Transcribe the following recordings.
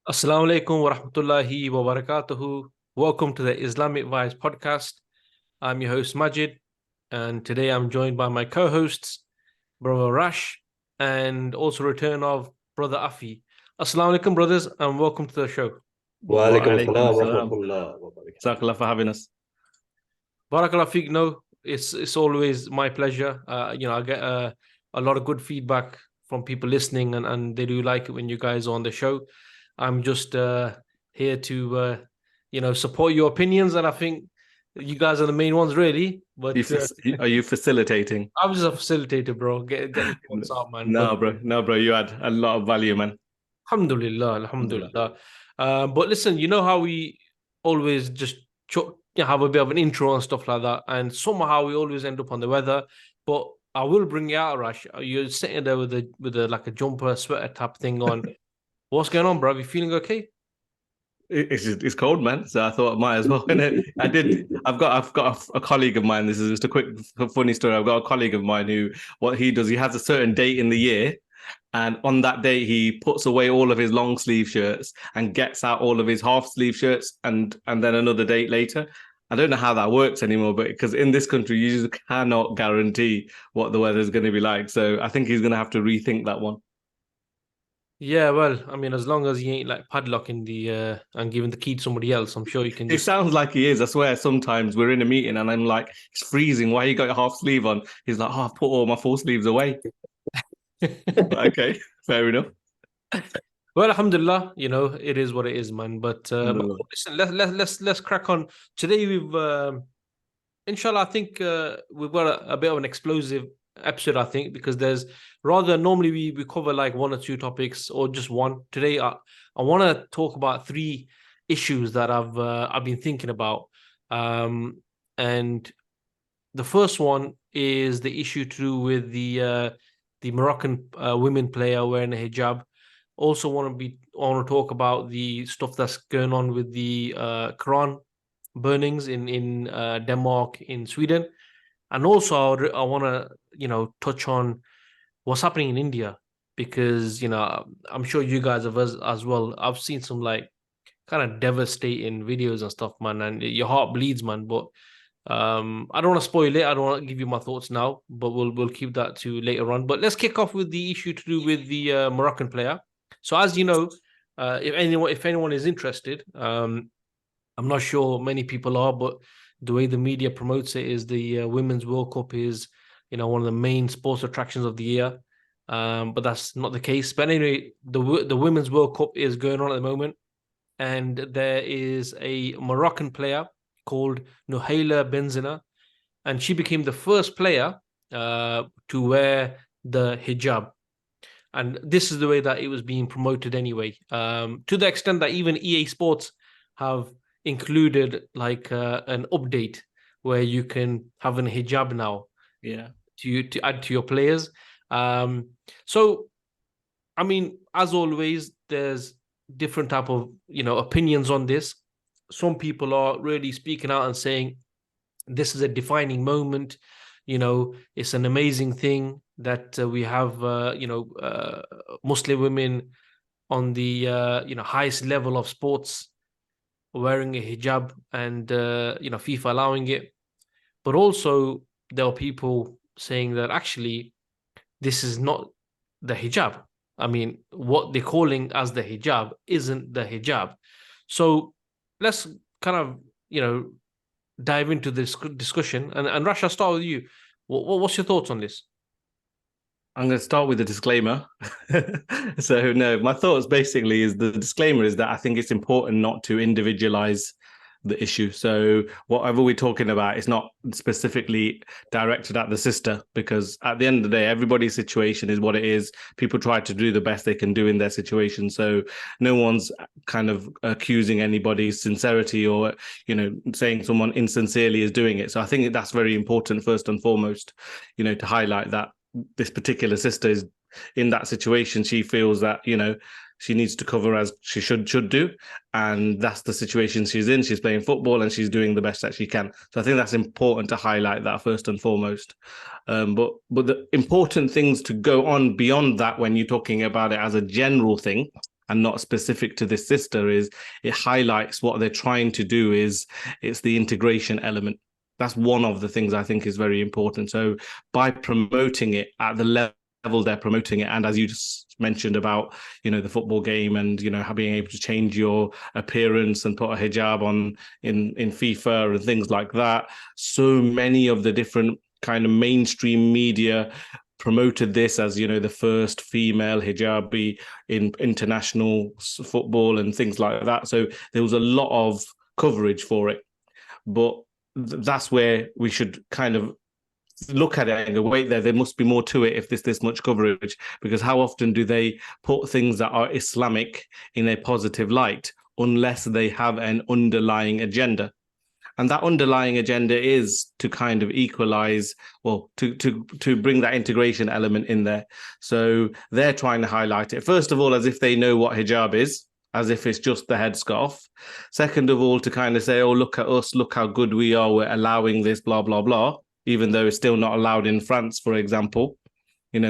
Assalamu alaikum wa rahmatullahi wa barakatuhu. Welcome to the Islamic Vibes podcast. I'm your host Majid, and today I'm joined by my co-hosts, Brother Rash, and also return of Brother Afi. Assalamu alaikum, brothers, and welcome to the show. Wa وعليكم alaikum السلام ورحمة salam. الله وبركاته. Jazakallah for having us. Barakallah feek. No, it's always my pleasure. I get a lot of good feedback from people listening, and they do like it when you guys are on the show. I'm just here to support your opinions, and I think you guys are the main ones, really. But Are you facilitating? I'm just a facilitator, bro. Get the points out, man. No, But bro. No, bro. You had a lot of value, man. alhamdulillah, alhamdulillah. But listen, you know how we always just have a bit of an intro and stuff like that, and somehow we always end up on the weather. But I will bring you out, Rash. You're sitting there with a like a jumper, sweater type thing on. What's going on, bro? You feeling okay? It's cold, man. So I thought I might as well. I've got a colleague of mine. This is just a quick funny story. I've got a colleague of mine who what he does. He has a certain date in the year, and on that day he puts away all of his long sleeve shirts and gets out all of his half sleeve shirts, and then another date later. I don't know how that works anymore, but because in this country you just cannot guarantee what the weather is going to be like. So I think he's going to have to rethink that one. Yeah, well, I mean, as long as he ain't like padlocking the and giving the key to somebody else, I'm sure you can It just. sounds like he is. I swear, sometimes we're in a meeting and I'm like, it's freezing. Why you got your half sleeve on? He's like, oh, I've put all my full sleeves away. Okay, fair enough. Well, alhamdulillah, it is what it is, man. But Alhamdulillah. listen, let's crack on. Today we've inshallah, I think we've got a bit of an explosive episode, I think, because there's rather normally we cover like one or two topics or just one. Today I want to talk about three issues that I've been thinking about. And the first one is the issue to do with the Moroccan women player wearing a hijab. Also want to talk about the stuff that's going on with the Quran burnings in Denmark, in Sweden, and also I want to touch on what's happening in India, because I'm sure you guys have as well. I've seen some like kind of devastating videos and stuff, man, and your heart bleeds, man. But I don't want to spoil it. I don't want to give you my thoughts now, but we'll keep that to later on. But let's kick off with the issue to do with the Moroccan player. So as you know, if anyone is interested, I'm not sure many people are, but the way the media promotes it is the Women's World Cup is, one of the main sports attractions of the year. But that's not the case. But anyway, the Women's World Cup is going on at the moment, and there is a Moroccan player called Nouhaila Benzina, and she became the first player to wear the hijab. And this is the way that it was being promoted anyway, to the extent that even EA Sports have included like an update where you can have an hijab now, to add to your players. So I mean, as always, there's different type of opinions on this. Some people are really speaking out and saying this is a defining moment. It's an amazing thing that we have Muslim women on the highest level of sports wearing a hijab, and FIFA allowing it. But also there are people saying that actually this is not the hijab. I mean, what they're calling as the hijab isn't the hijab. So let's kind of dive into this discussion. And Rash, I'll start with you. What's your thoughts on this? I'm going to start with a disclaimer. So, no, my thoughts basically is the disclaimer is that I think it's important not to individualize the issue. So whatever we're talking about, it's not specifically directed at the sister, because at the end of the day, everybody's situation is what it is. People try to do the best they can do in their situation. So no one's kind of accusing anybody's sincerity or, saying someone insincerely is doing it. So I think that's very important, first and foremost, to highlight that this particular sister is in that situation. She feels that, she needs to cover as she should do. And that's the situation she's in. She's playing football and she's doing the best that she can. So I think that's important to highlight that first and foremost. But the important things to go on beyond that when you're talking about it as a general thing, and not specific to this sister is it highlights what they're trying to do is it's the integration element. That's one of the things I think is very important. So by promoting it at the level they're promoting it, and as you just mentioned about, the football game and, being able to change your appearance and put a hijab on in FIFA and things like that. So many of the different kind of mainstream media promoted this as, the first female hijabi in international football and things like that. So there was a lot of coverage for it. But that's where we should kind of look at it and go, wait, there must be more to it if there's this much coverage, because how often do they put things that are Islamic in a positive light unless they have an underlying agenda? And that underlying agenda is to kind of equalize, well, to bring that integration element in there. So they're trying to highlight it, first of all, as if they know what hijab is, as if it's just the headscarf. Second of all, to kind of say, oh, look at us, look how good we are, we're allowing this, blah, blah, blah, even though it's still not allowed in France, for example.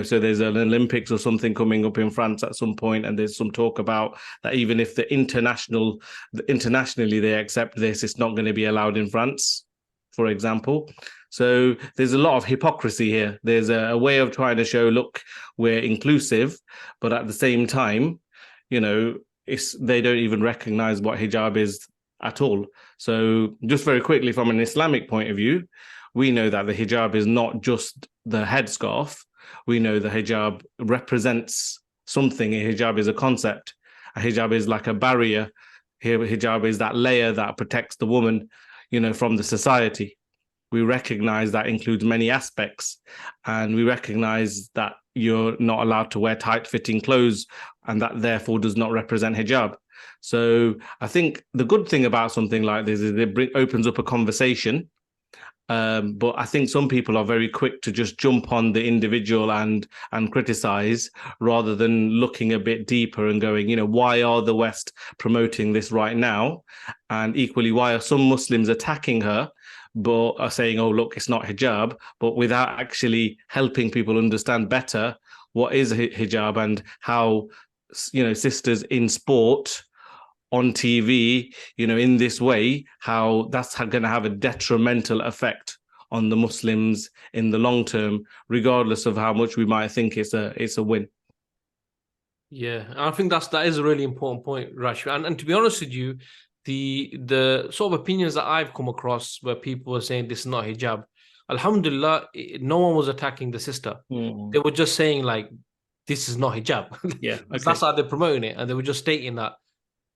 So there's an Olympics or something coming up in France at some point, and there's some talk about that even if internationally they accept this, it's not going to be allowed in France, for example. So there's a lot of hypocrisy here. There's a way of trying to show, look, we're inclusive, but at the same time, they don't even recognize what hijab is at all. So just very quickly, from an Islamic point of view, we know that the hijab is not just the headscarf. We know the hijab represents something. A hijab is a concept. A hijab is like a barrier. Here, hijab is that layer that protects the woman, from the society. We recognize that includes many aspects, and we recognize that you're not allowed to wear tight-fitting clothes, and that therefore does not represent hijab. So I think the good thing about something like this is it opens up a conversation. But I think some people are very quick to just jump on the individual and criticize, rather than looking a bit deeper and going, why are the West promoting this right now? And equally, why are some Muslims attacking her, but are saying, oh, look, it's not hijab, but without actually helping people understand better what is hijab and how, sisters in sport, on TV, in this way, how that's going to have a detrimental effect on the Muslims in the long term, regardless of how much we might think it's a win. Yeah, I think that is a really important point, Rash. And to be honest with you, the sort of opinions that I've come across where people were saying this is not hijab, alhamdulillah, no one was attacking the sister. They were just saying like, this is not hijab. Yeah, okay. That's how they're promoting it, and they were just stating that,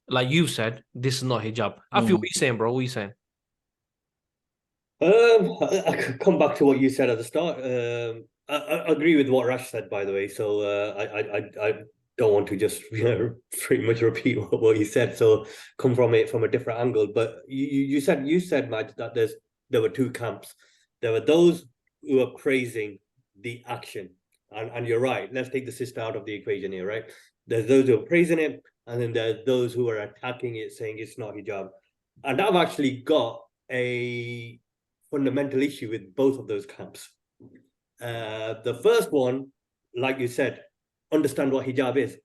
like you said, this is not hijab. I feel what you're saying, bro. What are you saying? I could come back to what you said at the start. I agree with what Rash said, by the way. So I don't want to just pretty much repeat what you said. So come from it from a different angle. But you said, Maj, that there were two camps. There were those who are praising the action, and you're right. Let's take the sister out of the equation here, right? There's those who are praising it, and then there's those who are attacking it, saying it's not hijab. And I've actually got a fundamental issue with both of those camps. The first one, like you said, understand what hijab is.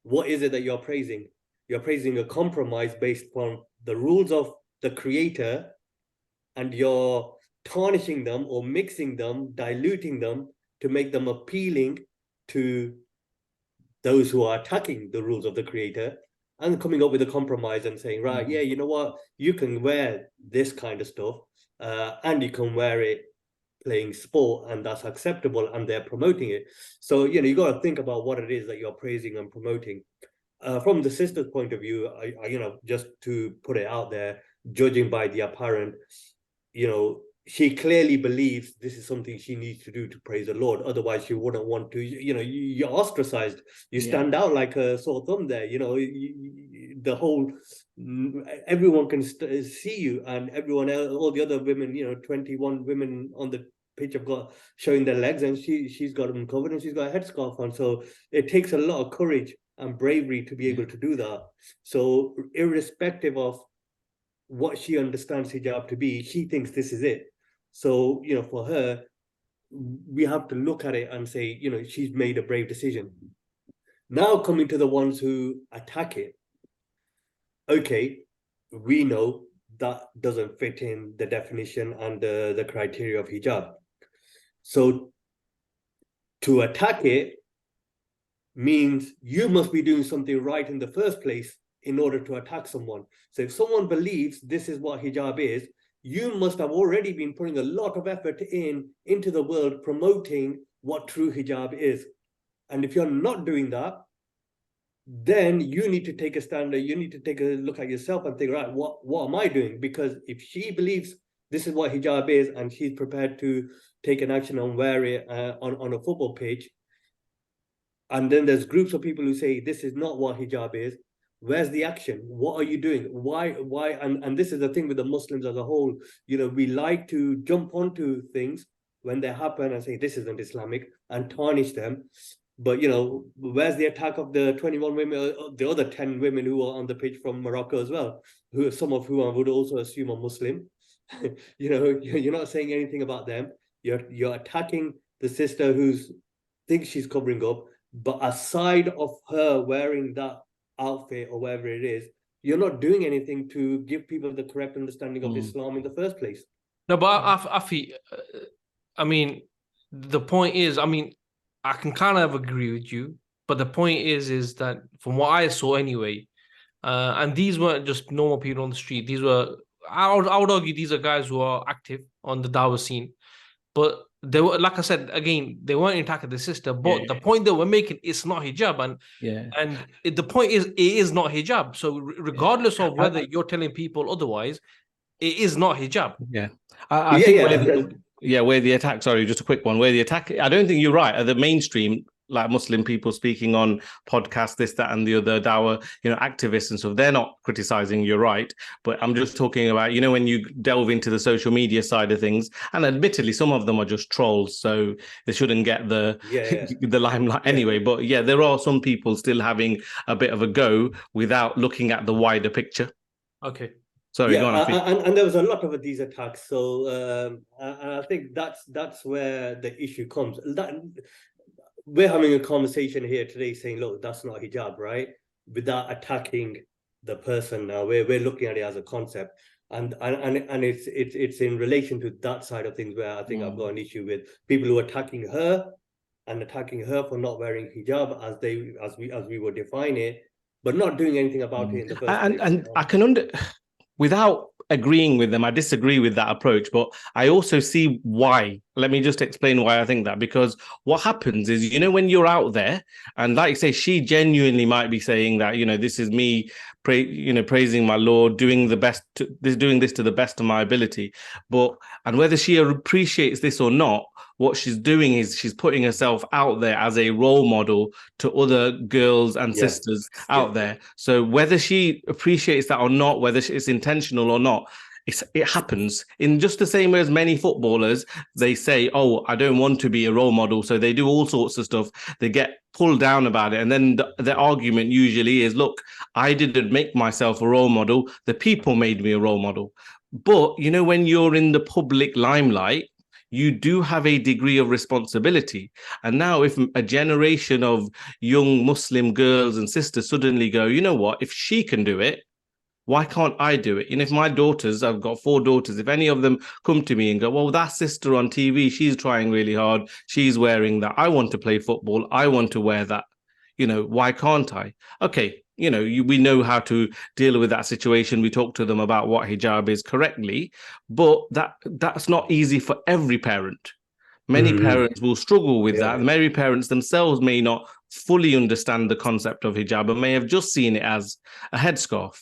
What is it that you're praising? You're praising a compromise based on the rules of the creator, and you're tarnishing them or mixing them, diluting them to make them appealing to those who are attacking the rules of the creator, and coming up with a compromise and saying, right, yeah, you know what, you can wear this kind of stuff, and you can wear it playing sport, and that's acceptable, and they're promoting it. So, you got to think about what it is that you're praising and promoting. From the sister's point of view, just to put it out there, judging by the apparent, she clearly believes this is something she needs to do to praise the Lord. Otherwise, she wouldn't want to. You're ostracized. You stand out like a sore thumb there. The whole everyone can see you, and everyone else, all the other women, 21 women on the pitch have got showing their legs, and she's got them covered, and she's got a headscarf on. So it takes a lot of courage and bravery to be able to do that. So irrespective of what she understands hijab to be, she thinks this is it. So, for her, we have to look at it and say, she's made a brave decision. Now coming to the ones who attack it. Okay, we know that doesn't fit in the definition and the criteria of hijab. So to attack it means you must be doing something right in the first place in order to attack someone. So if someone believes this is what hijab is, you must have already been putting a lot of effort into the world promoting what true hijab is. And if you're not doing that, then you need to take a stand. You need to take a look at yourself and think, right, what am I doing? Because if she believes this is what hijab is and she's prepared to take an action and wear it on a football pitch, and then there's groups of people who say this is not what hijab is, where's the action? What are you doing? Why? And this is the thing with the Muslims as a whole. We like to jump onto things when they happen and say this isn't Islamic and tarnish them. But where's the attack of the 21 women, the other 10 women who are on the pitch from Morocco as well, who some of whom I would also assume are Muslim? You're not saying anything about them. You're attacking the sister who thinks she's covering up, but aside of her wearing that outfit or whatever it is, you're not doing anything to give people the correct understanding of Islam in the first place. No, but Afi, I mean, the point is, I can kind of agree with you, but the point is that from what I saw anyway, and these weren't just normal people on the street. These were, I would argue, these are guys who are active on the Dawah scene. But they were, like I said, again, they weren't attacking the sister. But the point that we're making, it's not hijab, and the point is, it is not hijab. So regardless of whether you're telling people otherwise, it is not hijab. Yeah, I think where the attack. Sorry, just a quick one. Where the attack, I don't think you're right. The mainstream, like Muslim people speaking on podcasts, this, that, and the other, Dawah, activists and stuff, they're not criticizing. You're right, but I'm just talking about, when you delve into the social media side of things, and admittedly, some of them are just trolls, so they shouldn't get the the limelight anyway. But there are some people still having a bit of a go without looking at the wider picture. Okay. Sorry, go on. And there was a lot of these attacks. So I think that's where the issue comes. We're having a conversation here today saying, look, that's not hijab, right? Without attacking the person now. We're looking at it as a concept. And it's in relation to that side of things where I think I've got an issue with people who are attacking her for not wearing hijab as we would define it, but not doing anything about it in the first place. And I can without agreeing with them, I disagree with that approach, but I also see why. Let me just explain why I think that. Because what happens is, when you're out there, and like you say, she genuinely might be saying that, this is me, praising my Lord, doing this to the best of my ability. And whether she appreciates this or not, what she's doing is she's putting herself out there as a role model to other girls and sisters out there. So whether she appreciates that or not, whether it's intentional or not, it happens. In just the same way as many footballers, they say, oh, I don't want to be a role model. So they do all sorts of stuff. They get pulled down about it. And then the argument usually is, look, I didn't make myself a role model. The people made me a role model. But, when you're in the public limelight, you do have a degree of responsibility. And now if a generation of young Muslim girls and sisters suddenly go, you know what, if she can do it, why can't I do it? And if my daughters, I've got 4 daughters, if any of them come to me and go, well, that sister on TV, she's trying really hard, she's wearing that, I want to play football, I want to wear that, why can't I? Okay, we know how to deal with that situation. We talk to them about what hijab is correctly, but that's not easy for every parent. Many parents will struggle with that. Many parents themselves may not fully understand the concept of hijab and may have just seen it as a headscarf.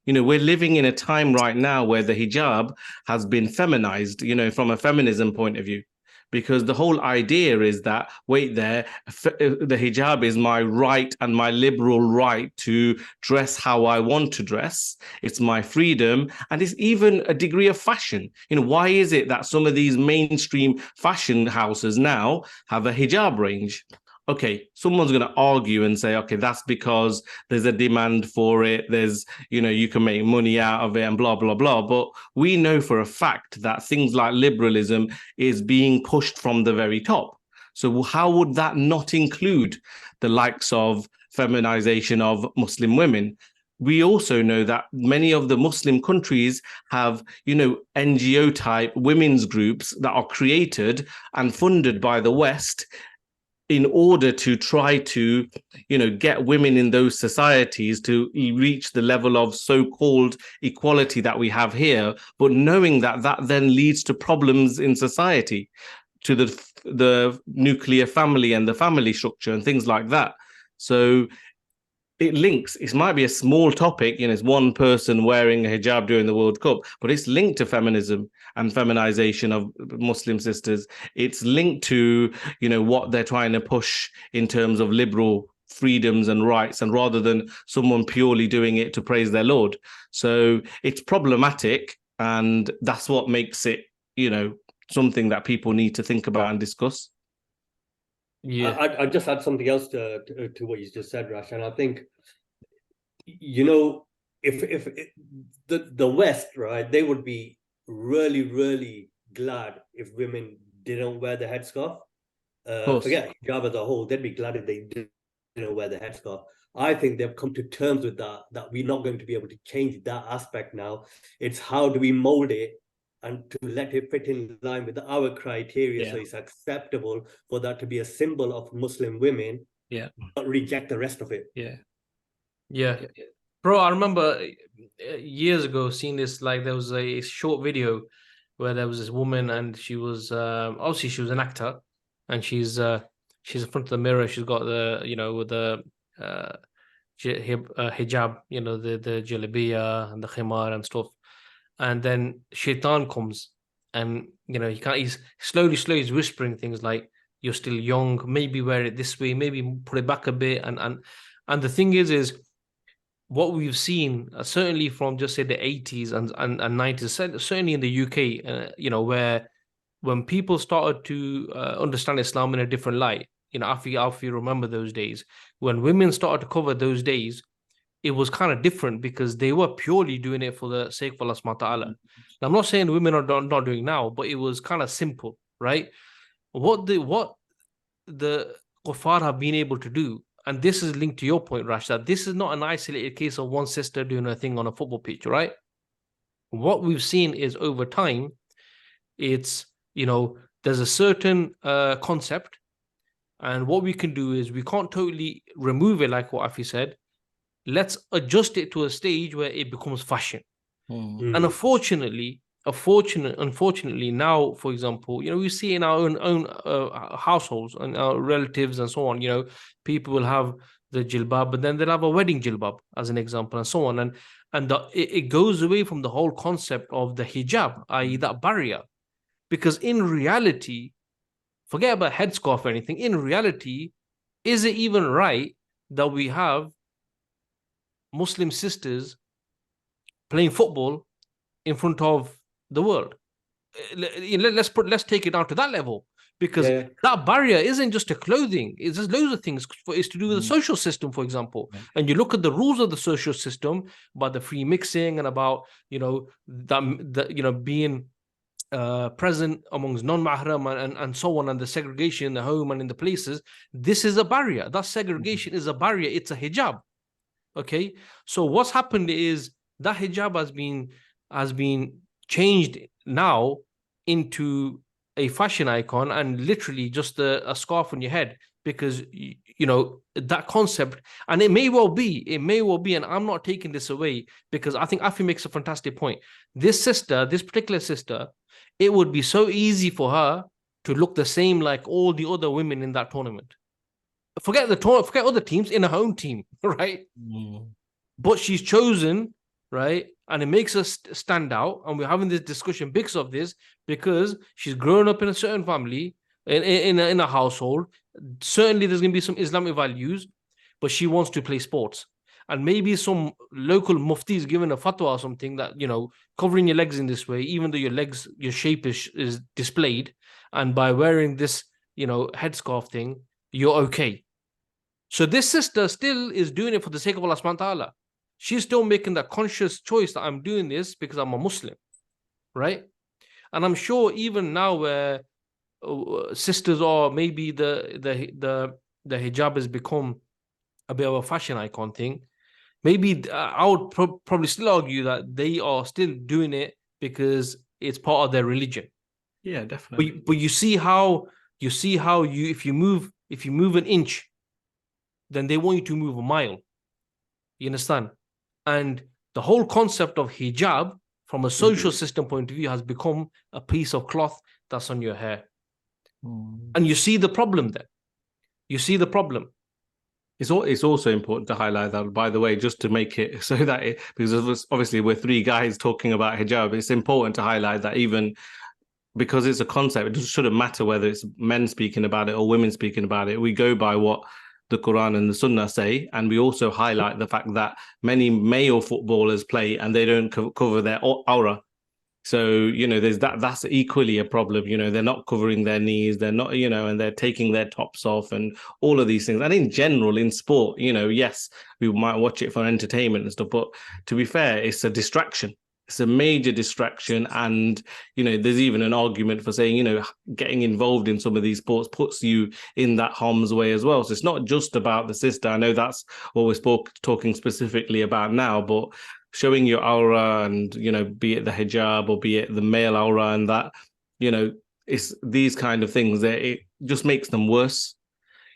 We're living in a time right now where the hijab has been feminized, from a feminism point of view. Because the whole idea is that, the hijab is my right and my liberal right to dress how I want to dress. It's my freedom. And it's even a degree of fashion. Why is it that some of these mainstream fashion houses now have a hijab range? Okay, someone's going to argue and say, okay, that's because there's a demand for it. There's, you can make money out of it and blah, blah, blah. But we know for a fact that things like liberalism is being pushed from the very top. So how would that not include the likes of feminization of Muslim women. We also know that many of the Muslim countries have, NGO type women's groups that are created and funded by the West in order to try to, get women in those societies to reach the level of so-called equality that we have here, but knowing that that then leads to problems in society, to the nuclear family and the family structure and things like that. So it links. It might be a small topic, it's one person wearing a hijab during the World Cup, but it's linked to feminism and feminization of Muslim sisters. It's linked to, what they're trying to push in terms of liberal freedoms and rights, and rather than someone purely doing it to praise their Lord. So it's problematic, and that's what makes it, something that people need to think about and discuss. Yeah, I just add something else to what you just said, Rash, and I think, if the West, right, they would be really, really glad if women didn't wear the headscarf. Forget hijab as a whole, they'd be glad if they didn't wear the headscarf. I think they've come to terms with that we're not going to be able to change that aspect now. It's how do we mold it and to let it fit in line with our criteria, so it's acceptable for that to be a symbol of Muslim women, but reject the rest of it. Yeah. Bro, I remember years ago seeing this, like there was a short video where there was this woman, and she was obviously she was an actor, and she's in front of the mirror. She's got the with the hijab, the jalabiyah and the khimar and stuff. And then Shaitan comes, and he's slowly he's whispering things like, "You're still young, maybe wear it this way, maybe put it back a bit." And the thing is what we've seen, certainly from just say the 80s and 90s, certainly in the UK, where when people started to understand Islam in a different light, if you remember those days, when women started to cover those days, it was kind of different because they were purely doing it for the sake of Allah subhanahu wa ta'ala. Now, I'm not saying women are not doing now, but it was kind of simple, right? What the kuffar have been able to do, and this is linked to your point, Rash, that this is not an isolated case of one sister doing a thing on a football pitch, right? What we've seen is over time, it's, there's a certain concept, and what we can do is we can't totally remove it like what Afi said. Let's adjust it to a stage where it becomes fashion. And unfortunately now, for example, we see in our own households and our relatives and so on, people will have the jilbab, but then they'll have a wedding jilbab as an example, and so on. And it goes away from the whole concept of the hijab, i.e. that barrier. Because in reality, forget about headscarf or anything, in reality, is it even right that we have Muslim sisters playing football in front of the world? Let's take it down to that level, because that barrier isn't just a clothing, it's just loads of things. It's to do with the social system, for example. And you look at the rules of the social system about the free mixing and about being present amongst non-mahram and so on, and the segregation in the home and in the places. This is a barrier. That segregation is a barrier. It's a hijab. Okay, so what's happened is that hijab has been changed now into a fashion icon and literally just a scarf on your head, because that concept, and it may well be, and I'm not taking this away, because I think Afi makes a fantastic point. This particular sister, it would be so easy for her to look the same like all the other women in that tournament. Forget other teams, in her own team, right? But she's chosen, right? And it makes us stand out. And we're having this discussion because of this, because she's grown up in a certain family, in a household. Certainly there's going to be some Islamic values, but she wants to play sports. And maybe some local mufti is given a fatwa or something that, covering your legs in this way, even though your shape is displayed, and by wearing this, headscarf thing, you're okay. So this sister still is doing it for the sake of Allah subhanahu wa ta'ala. She's still making that conscious choice that I'm doing this because I'm a Muslim, right? And I'm sure even now where sisters, or maybe the hijab has become a bit of a fashion icon thing, maybe I would probably still argue that they are still doing it because it's part of their religion. Yeah, definitely. But you see how you if you move an inch, then they want you to move a mile. You understand? And the whole concept of hijab from a social system point of view has become a piece of cloth that's on your hair. And you see the problem there. You see the problem. It's also important to highlight that, by the way, just to make it so that because obviously we're three guys talking about hijab, it's important to highlight that even because it's a concept, it shouldn't matter whether it's men speaking about it or women speaking about it. We go by what the Quran and the Sunnah say, and we also highlight the fact that many male footballers play and they don't cover their aura. So, there's that's equally a problem. They're not covering their knees, they're not, and they're taking their tops off and all of these things. And in general, in sport, yes, we might watch it for entertainment and stuff, but to be fair, it's a distraction. It's a major distraction. And, there's even an argument for saying, getting involved in some of these sports puts you in that harm's way as well. So it's not just about the sister. I know that's what we're talking specifically about now, but showing your aura and, be it the hijab or be it the male aura and that, it's these kind of things that it just makes them worse.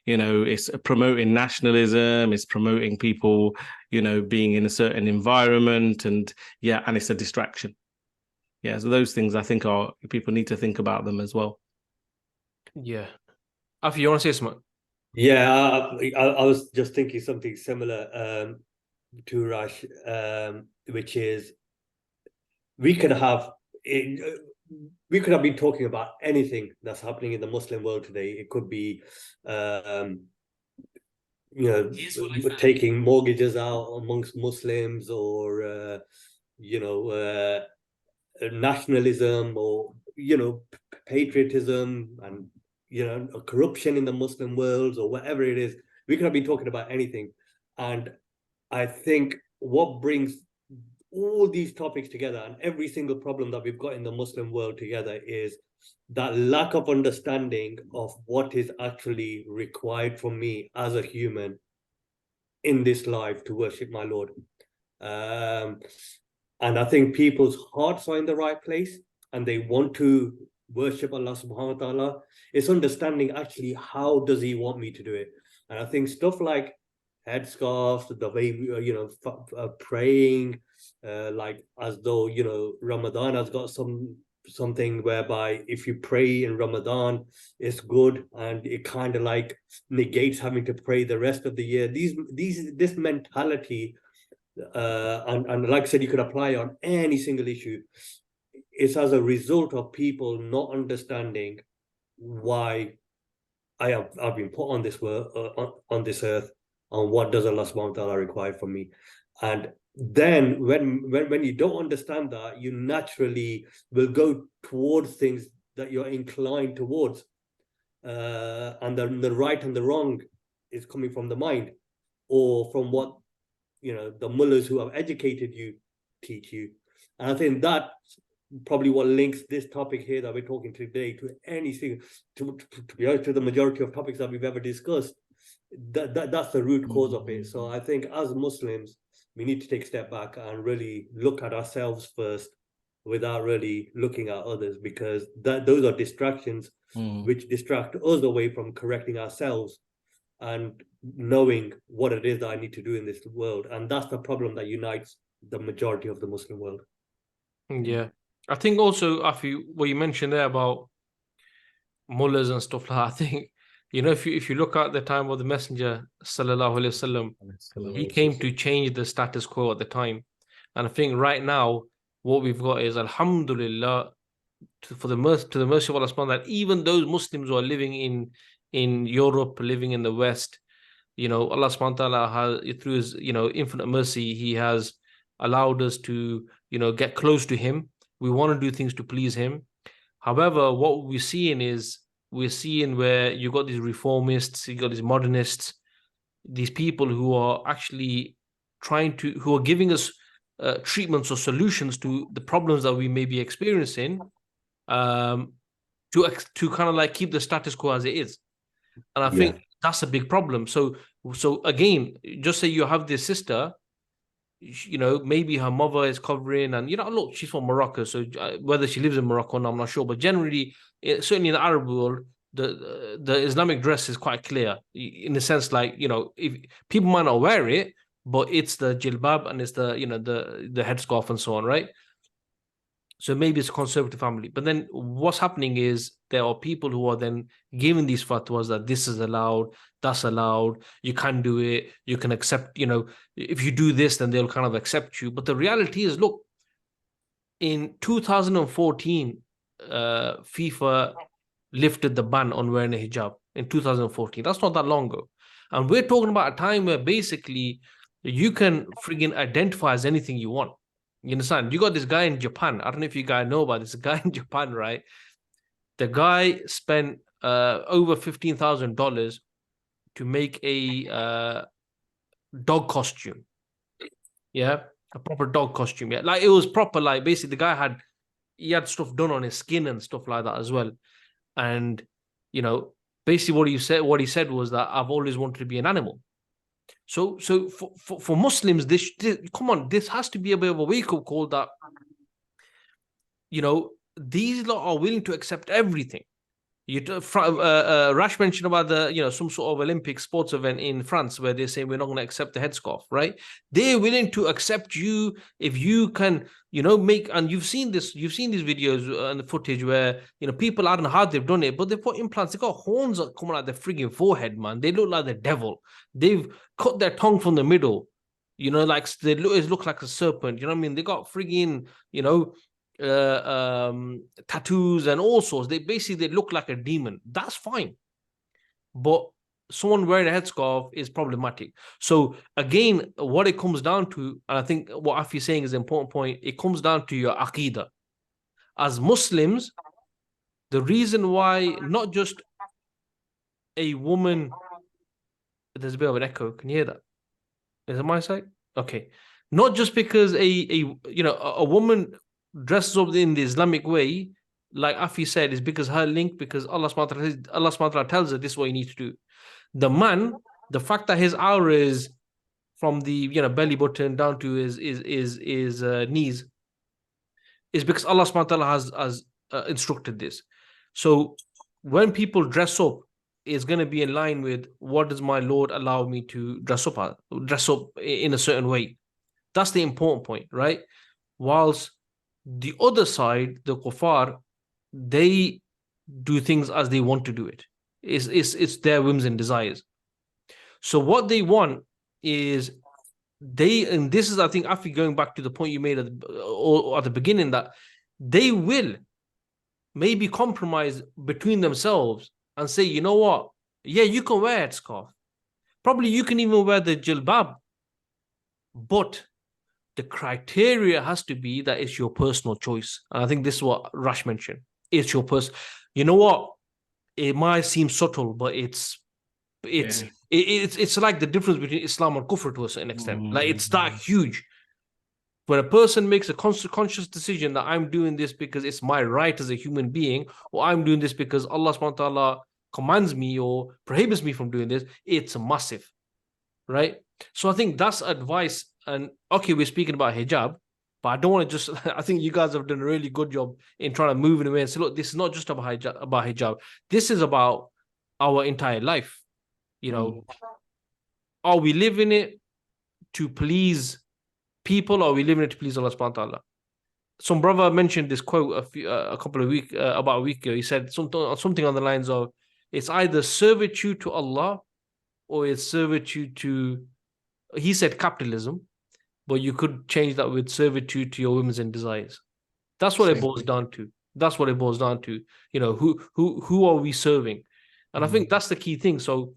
It's promoting nationalism, it's promoting people, being in a certain environment and it's a distraction. Yeah, so those things I think people need to think about them as well. Yeah. Afi, you want to say something? Yeah, I was just thinking something similar to Rash, which is we could have been talking about anything that's happening in the Muslim world today. It could be taking mortgages out amongst Muslims, or nationalism, or patriotism, and corruption in the Muslim world, or whatever it is. We could have been talking about anything. And I think what brings all these topics together and every single problem that we've got in the Muslim world together is that lack of understanding of what is actually required from me as a human in this life to worship my Lord. And I think people's hearts are in the right place and they want to worship Allah subhanahu wa ta'ala. It's understanding actually how does he want me to do it. And I think stuff like headscarves, the way praying, like as though Ramadan has got something whereby if you pray in Ramadan, it's good, and it kind of like negates having to pray the rest of the year. This mentality, and like I said, you could apply on any single issue. It's as a result of people not understanding why I've been put on this world, on this earth, and what does Allah subhanahu wa ta'ala require from me. And then when you don't understand that, you naturally will go towards things that you're inclined towards, and the right and the wrong is coming from the mind, or from what the mullahs who have educated you teach you. And I think that probably what links this topic here that we're talking today to anything, to be honest, to the majority of topics that we've ever discussed. That's the root cause of it. So I think as Muslims, we need to take a step back and really look at ourselves first without really looking at others, because those are distractions which distract us away from correcting ourselves and knowing what it is that I need to do in this world. And that's the problem that unites the majority of the Muslim world. Yeah. I think also, Afi, what you mentioned there about mullahs and stuff like that, I think, if you look at the time of the Messenger, sallallahu alaihi wasallam, he came to change the status quo at the time. And I think right now, what we've got is, alhamdulillah, to the mercy of Allah subhanahu wa ta'ala, that even those Muslims who are living in Europe, living in the West, Allah subhanahu wa ta'ala has, through his, infinite mercy, he has allowed us to, get close to him. We want to do things to please him. However, what we're seeing where you got these reformists, you got these modernists, these people who are actually who are giving us treatments or solutions to the problems that we may be experiencing, to kind of like keep the status quo as it is. And I think That's a big problem. So again, just say you have this sister, you know, maybe her mother is covering, and, you know, look, she's from Morocco, so whether she lives in Morocco or not, I'm not sure, but generally, certainly in the Arab world, the Islamic dress is quite clear, in the sense, like, you know, if people might not wear it, but it's the jilbab and it's the, you know, the headscarf and so on, right? So maybe it's a conservative family. But then what's happening is there are people who are then giving these fatwas that this is allowed, that's allowed, you can do it, you can accept, you know, if you do this, then they'll kind of accept you. But the reality is, look, in 2014, FIFA lifted the ban on wearing a hijab in 2014. That's not that long ago. And we're talking about a time where basically you can friggin' identify as anything you want. You understand? You got this guy in Japan. I don't know if you guys know about this guy in Japan, right? The guy spent over $15,000 to make a dog costume. Yeah, a proper dog costume. Yeah, like it was proper. Like basically, the guy he had stuff done on his skin and stuff like that as well. And, you know, basically what he said was that I've always wanted to be an animal. So for Muslims, this come on, this has to be a bit of a wake-up call that, you know, these lot are willing to accept everything. Rash mentioned about the, you know, some sort of Olympic sports event in France where they say we're not going to accept the headscarf, right? They're willing to accept you if you can, you know, and you've seen these videos and the footage where, you know, people, I don't know how they've done it, but they've put implants, they got horns coming out their frigging forehead, man. They look like the devil. They've cut their tongue from the middle, you know, like they look like a serpent, you know what I mean? They got frigging, you know, tattoos and all sorts. They look like a demon. That's fine, but someone wearing a headscarf is problematic. So again, what it comes down to, and I think what Afi's saying is an important point, it comes down to your aqidah. As Muslims, the reason why not just a woman, there's a bit of an echo, can you hear that? Is it my side? Okay. Not just because a woman dresses up in the Islamic way, like Afi said, is because her link, because Allah subhanahu wa ta'ala tells her this is what you need to do. The man, the fact that his aura is from the, you know, belly button down to his knees, is because Allah subhanahu wa ta'ala has instructed this. So when people dress up, it's going to be in line with what does my Lord allow me to dress up in a certain way. That's the important point, right? Whilst the other side, the kuffar, they do things as they want to do it. It's their whims and desires. So what they want is and this is, I think, Afi, going back to the point you made at the beginning, that they will maybe compromise between themselves and say, you know what? Yeah, you can wear a headscarf. Probably you can even wear the jilbab, but the criteria has to be that it's your personal choice. And I think this is what Rash mentioned. It's your you know what? It might seem subtle, but it's like the difference between Islam and Kufr to a certain extent. Like it's that huge. When a person makes a conscious decision that I'm doing this because it's my right as a human being, or I'm doing this because Allah subhanahu wa ta'ala commands me or prohibits me from doing this, it's massive, right? So I think that's advice. And okay, we're speaking about hijab, but I don't want to just, I think you guys have done a really good job in trying to move it away and say, look, this is not just about hijab. This is about our entire life. You know, are we living it to please people, or are we living it to please Allah subhanahu wa ta'ala? Some brother mentioned this quote about a week ago. He said something on the lines of, it's either servitude to Allah or it's servitude to, he said capitalism, but you could change that with servitude to your whims and desires. That's what it boils down to. That's what it boils down to. You know, who are we serving? And I think that's the key thing. So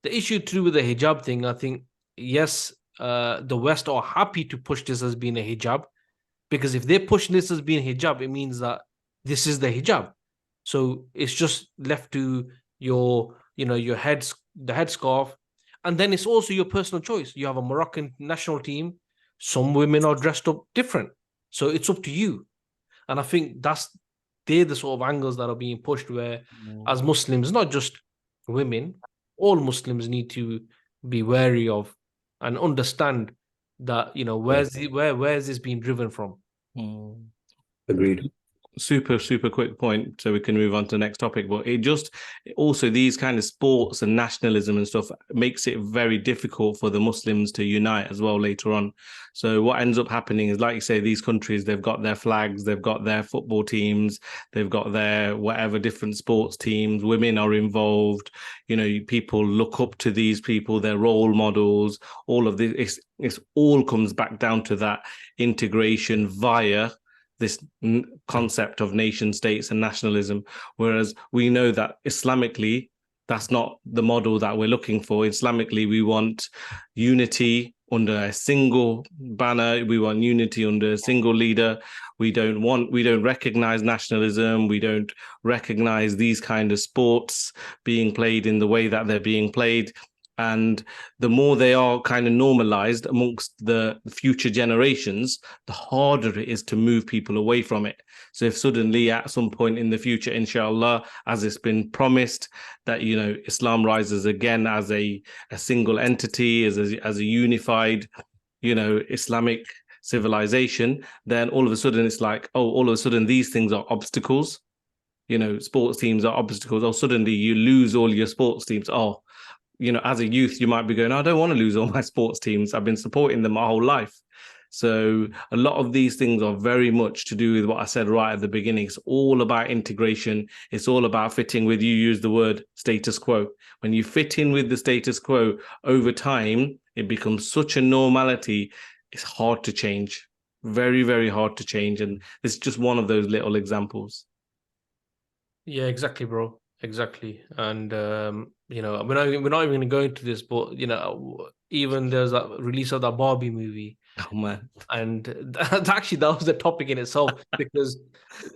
the issue too with the hijab thing, I think, yes, the West are happy to push this as being a hijab, because if they push this as being hijab, it means that this is the hijab. So it's just left to your, you know, the headscarf. And then it's also your personal choice. You have a Moroccan national team. Some women are dressed up different. So it's up to you. And I think they're the sort of angles that are being pushed where, as Muslims, not just women, all Muslims need to be wary of and understand that, where's this being driven from? Agreed. Super quick point so we can move on to the next topic, but it just also these kind of sports and nationalism and stuff makes it very difficult for the Muslims to unite as well later on. So what ends up happening is, like you say, these countries, they've got their flags, they've got their football teams, they've got their whatever different sports teams, women are involved, people look up to these people, they're role models, all of this, it's all comes back down to that integration via this concept of nation states and nationalism, whereas we know that Islamically, that's not the model that we're looking for. Islamically, we want unity under a single banner. We want unity under a single leader. We don't recognize nationalism. We don't recognize these kind of sports being played in the way that they're being played. And the more they are kind of normalized amongst the future generations, the harder it is to move people away from it. So if suddenly at some point in the future, inshallah, as it's been promised, that, Islam rises again as a single entity, as a unified, Islamic civilization, then all of a sudden it's like, oh, all of a sudden these things are obstacles. Sports teams are obstacles. Oh, suddenly you lose all your sports teams. Oh, as a youth, you might be going, I don't want to lose all my sports teams. I've been supporting them my whole life. So a lot of these things are very much to do with what I said right at the beginning. It's all about integration. It's all about fitting with, you use the word status quo. When you fit in with the status quo over time, it becomes such a normality. It's hard to change. Very, very hard to change. And it's just one of those little examples. Yeah, exactly, bro. Exactly. And we're not even going to go into this, but even there's that release of that Barbie movie. Oh man. And that was the topic in itself, because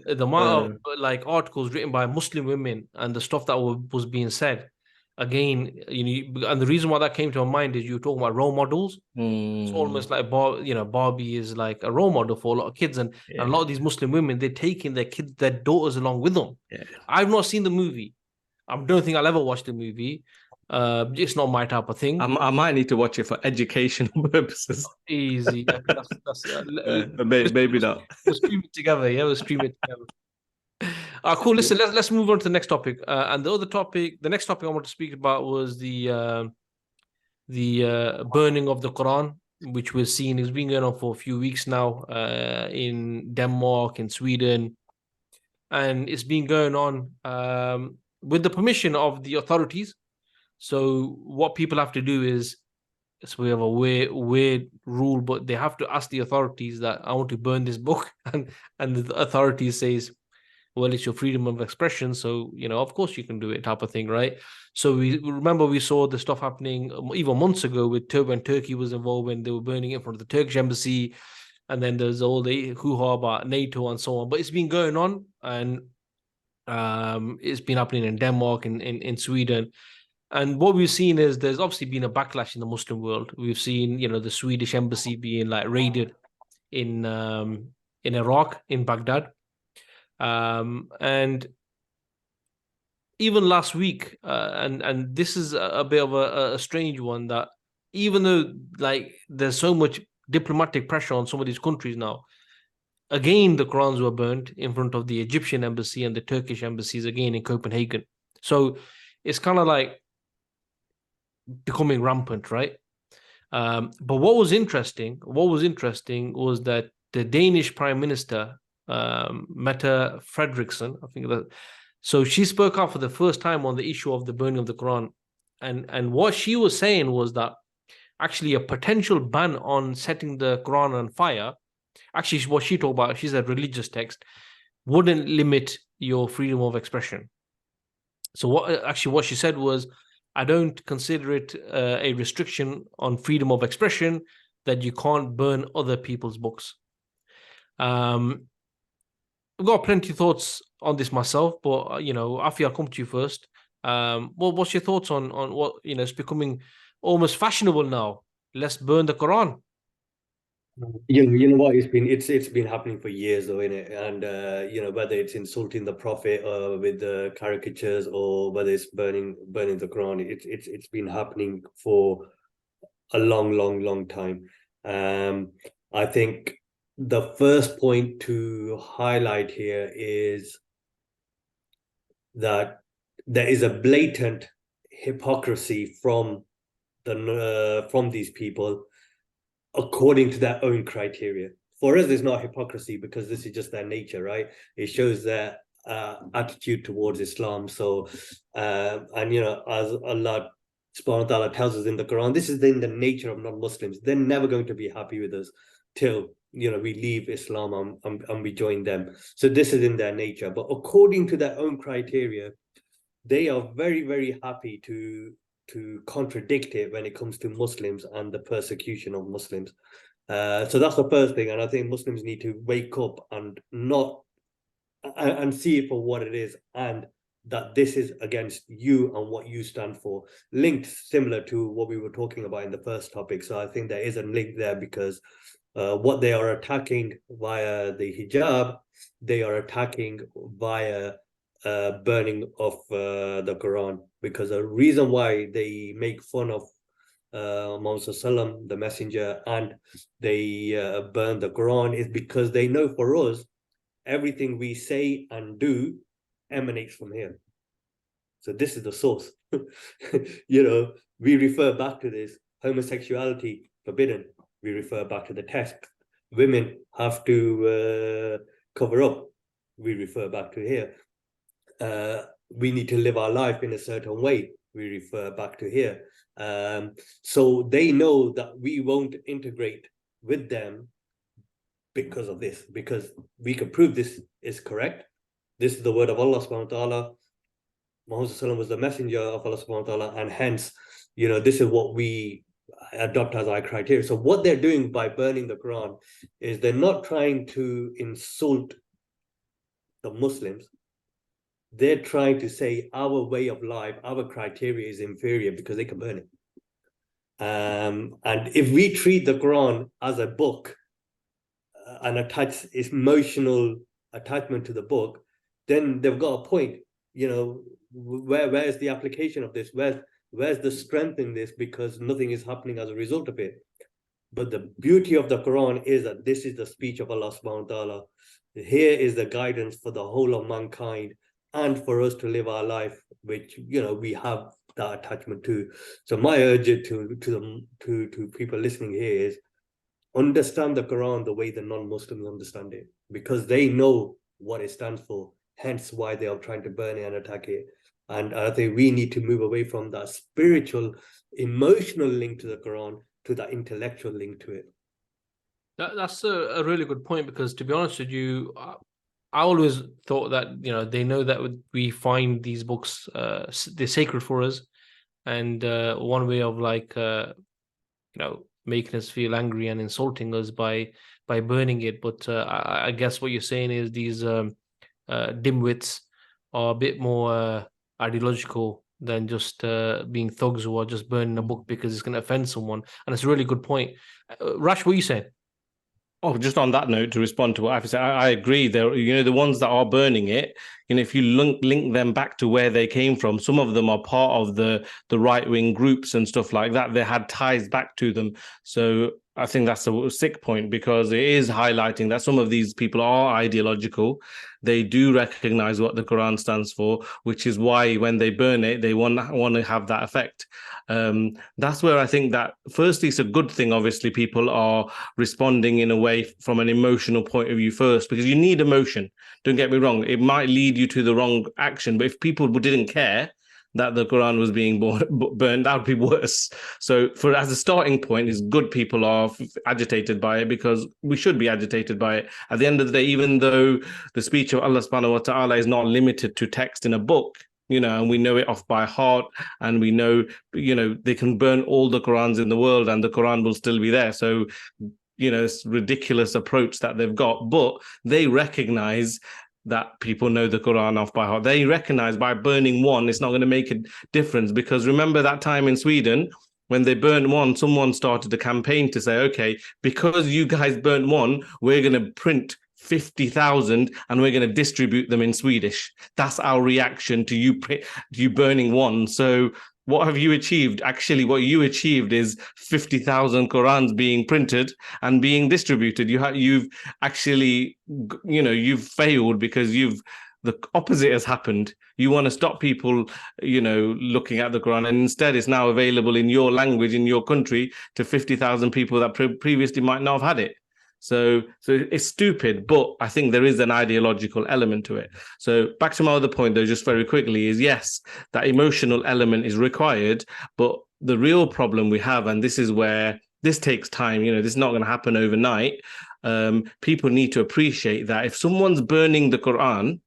the amount of articles written by Muslim women and the stuff that was being said, again, and the reason why that came to my mind is you were talking about role models. It's almost like Barbie is like a role model for a lot of kids, and a lot of these Muslim women, they're taking their kids, their daughters along with them. I've not seen the movie. I don't think I'll ever watch the movie. It's not my type of thing. I might need to watch it for educational purposes. Easy. Maybe not. We'll stream it together. Yeah, we'll stream it together. Cool. Listen, let's move on to the next topic. And the next topic I want to speak about was the burning of the Quran, which we're seeing has been going on for a few weeks now in Denmark, in Sweden, and it's been going on with the permission of the authorities. So what people have to do is, so we have a weird rule, but they have to ask the authorities that I want to burn this book, and the authority says, well, it's your freedom of expression, so of course you can do it, type of thing, right? So we saw the stuff happening even months ago with when Turkey was involved, when they were burning it in front of the Turkish embassy, and then there's all the hoo-ha about NATO and so on. But it's been going on, and it's been happening in Denmark and in Sweden. And what we've seen is there's obviously been a backlash in the Muslim world. We've seen, the Swedish embassy being raided in Iraq, in Baghdad. And even last week, and this is a bit of a strange one, that even though there's so much diplomatic pressure on some of these countries now, again, the Qurans were burned in front of the Egyptian embassy and the Turkish embassies again in Copenhagen. So it's kind of becoming rampant, right? But what was interesting was that the Danish Prime Minister, Mette Frederiksen, I think that, so she spoke out for the first time on the issue of the burning of the Quran, and what she was saying was that actually a potential ban on setting the Quran on fire, actually what she talked about, she said religious text, wouldn't limit your freedom of expression. So what she said was, I don't consider it a restriction on freedom of expression that you can't burn other people's books. I've got plenty of thoughts on this myself, but Afi, I'll come to you first. What's your thoughts on what it's becoming almost fashionable now? Let's burn the Quran. You know what, it's been happening for years though, innit? And whether it's insulting the Prophet with the caricatures, or whether it's burning the Quran, it's been happening for a long time. I think the first point to highlight here is that there is a blatant hypocrisy from these people according to their own criteria. For us, there's not hypocrisy because this is just their nature, right? It shows their attitude towards Islam. So, and as Allah subhanahu wa ta'ala tells us in the Quran, this is in the nature of non-Muslims. They're never going to be happy with us till we leave Islam and we join them. So this is in their nature. But according to their own criteria, they are very, very happy to contradict it when it comes to Muslims and the persecution of Muslims. So that's the first thing, and I think Muslims need to wake up and not and see it for what it is, and that this is against you and what you stand for. Linked similar to what we were talking about in the first topic. So I think there is a link there, because what they are attacking via the hijab, they are attacking via burning of the Quran, because the reason why they make fun of Muhammad Sallam, the messenger, and they burn the Quran is because they know for us everything we say and do emanates from here. So this is the source. We refer back to this. Homosexuality forbidden. We refer back to the text. Women have to cover up. We refer back to here. We need to live our life in a certain way. We refer back to here. So they know that we won't integrate with them because of this, because we can prove this is correct. This is the word of Allah subhanahu wa ta'ala. Muhammad was the messenger of Allah subhanahu wa ta'ala, and hence, this is what we adopt as our criteria. So what they're doing by burning the Quran is they're not trying to insult the Muslims. They're trying to say our way of life, our criteria is inferior because they can burn it. And if we treat the Quran as a book and attach emotional attachment to the book, then they've got a point. Where's the application of this? Where's the strength in this? Because nothing is happening as a result of it. But the beauty of the Quran is that this is the speech of Allah subhanahu wa ta'ala. Here is the guidance for the whole of mankind, and for us to live our life, which we have that attachment to. So my urge to people listening here is understand the Quran the way the non-Muslims understand it, because they know what it stands for, hence why they are trying to burn it and attack it. And I think we need to move away from that spiritual, emotional link to the Quran to that intellectual link to it. That's a really good point, because to be honest with you, I always thought that they know that we find these books they're sacred for us, and one way of making us feel angry and insulting us by burning it. But I guess what you're saying is these dimwits are a bit more ideological than just being thugs who are just burning a book because it's going to offend someone. And it's a really good point. Rash, what are you saying? Oh, just on that note, to respond to what I've said, I agree. There, the ones that are burning it, if you link them back to where they came from, some of them are part of the right-wing groups and stuff like that. They had ties back to them. So I think that's a sick point, because it is highlighting that some of these people are ideological. They do recognize what the Quran stands for, which is why when they burn it, they want to have that effect. That's where I think that, firstly, it's a good thing. Obviously, people are responding in a way from an emotional point of view first, because you need emotion. Don't get me wrong. It might lead you to the wrong action, but if people didn't care that the Quran was being burned, that would be worse. So as a starting point, is good people are agitated by it, because we should be agitated by it. At the end of the day, even though the speech of Allah subhanahu wa ta'ala is not limited to text in a book, and we know it off by heart, and we know, they can burn all the Qurans in the world and the Quran will still be there. So, it's ridiculous approach that they've got, but they recognize that people know the Quran off by heart. They recognize by burning one, it's not going to make a difference, because remember that time in Sweden When they burned one, someone started a campaign to say, okay, because you guys burnt one, we're going to print 50,000 and we're going to distribute them in Swedish. That's our reaction to you burning one. So what have you achieved? Actually, what you achieved is 50,000 Qurans being printed and being distributed. You've actually, you've failed because the opposite has happened. You want to stop people, looking at the Quran, and instead it's now available in your language, in your country, to 50,000 people that previously might not have had it. So it's stupid, but I think there is an ideological element to it. So back to my other point, though, just very quickly, is yes, that emotional element is required, but the real problem we have, and this is where this takes time, this is not going to happen overnight. People need to appreciate that if someone's burning the Quran,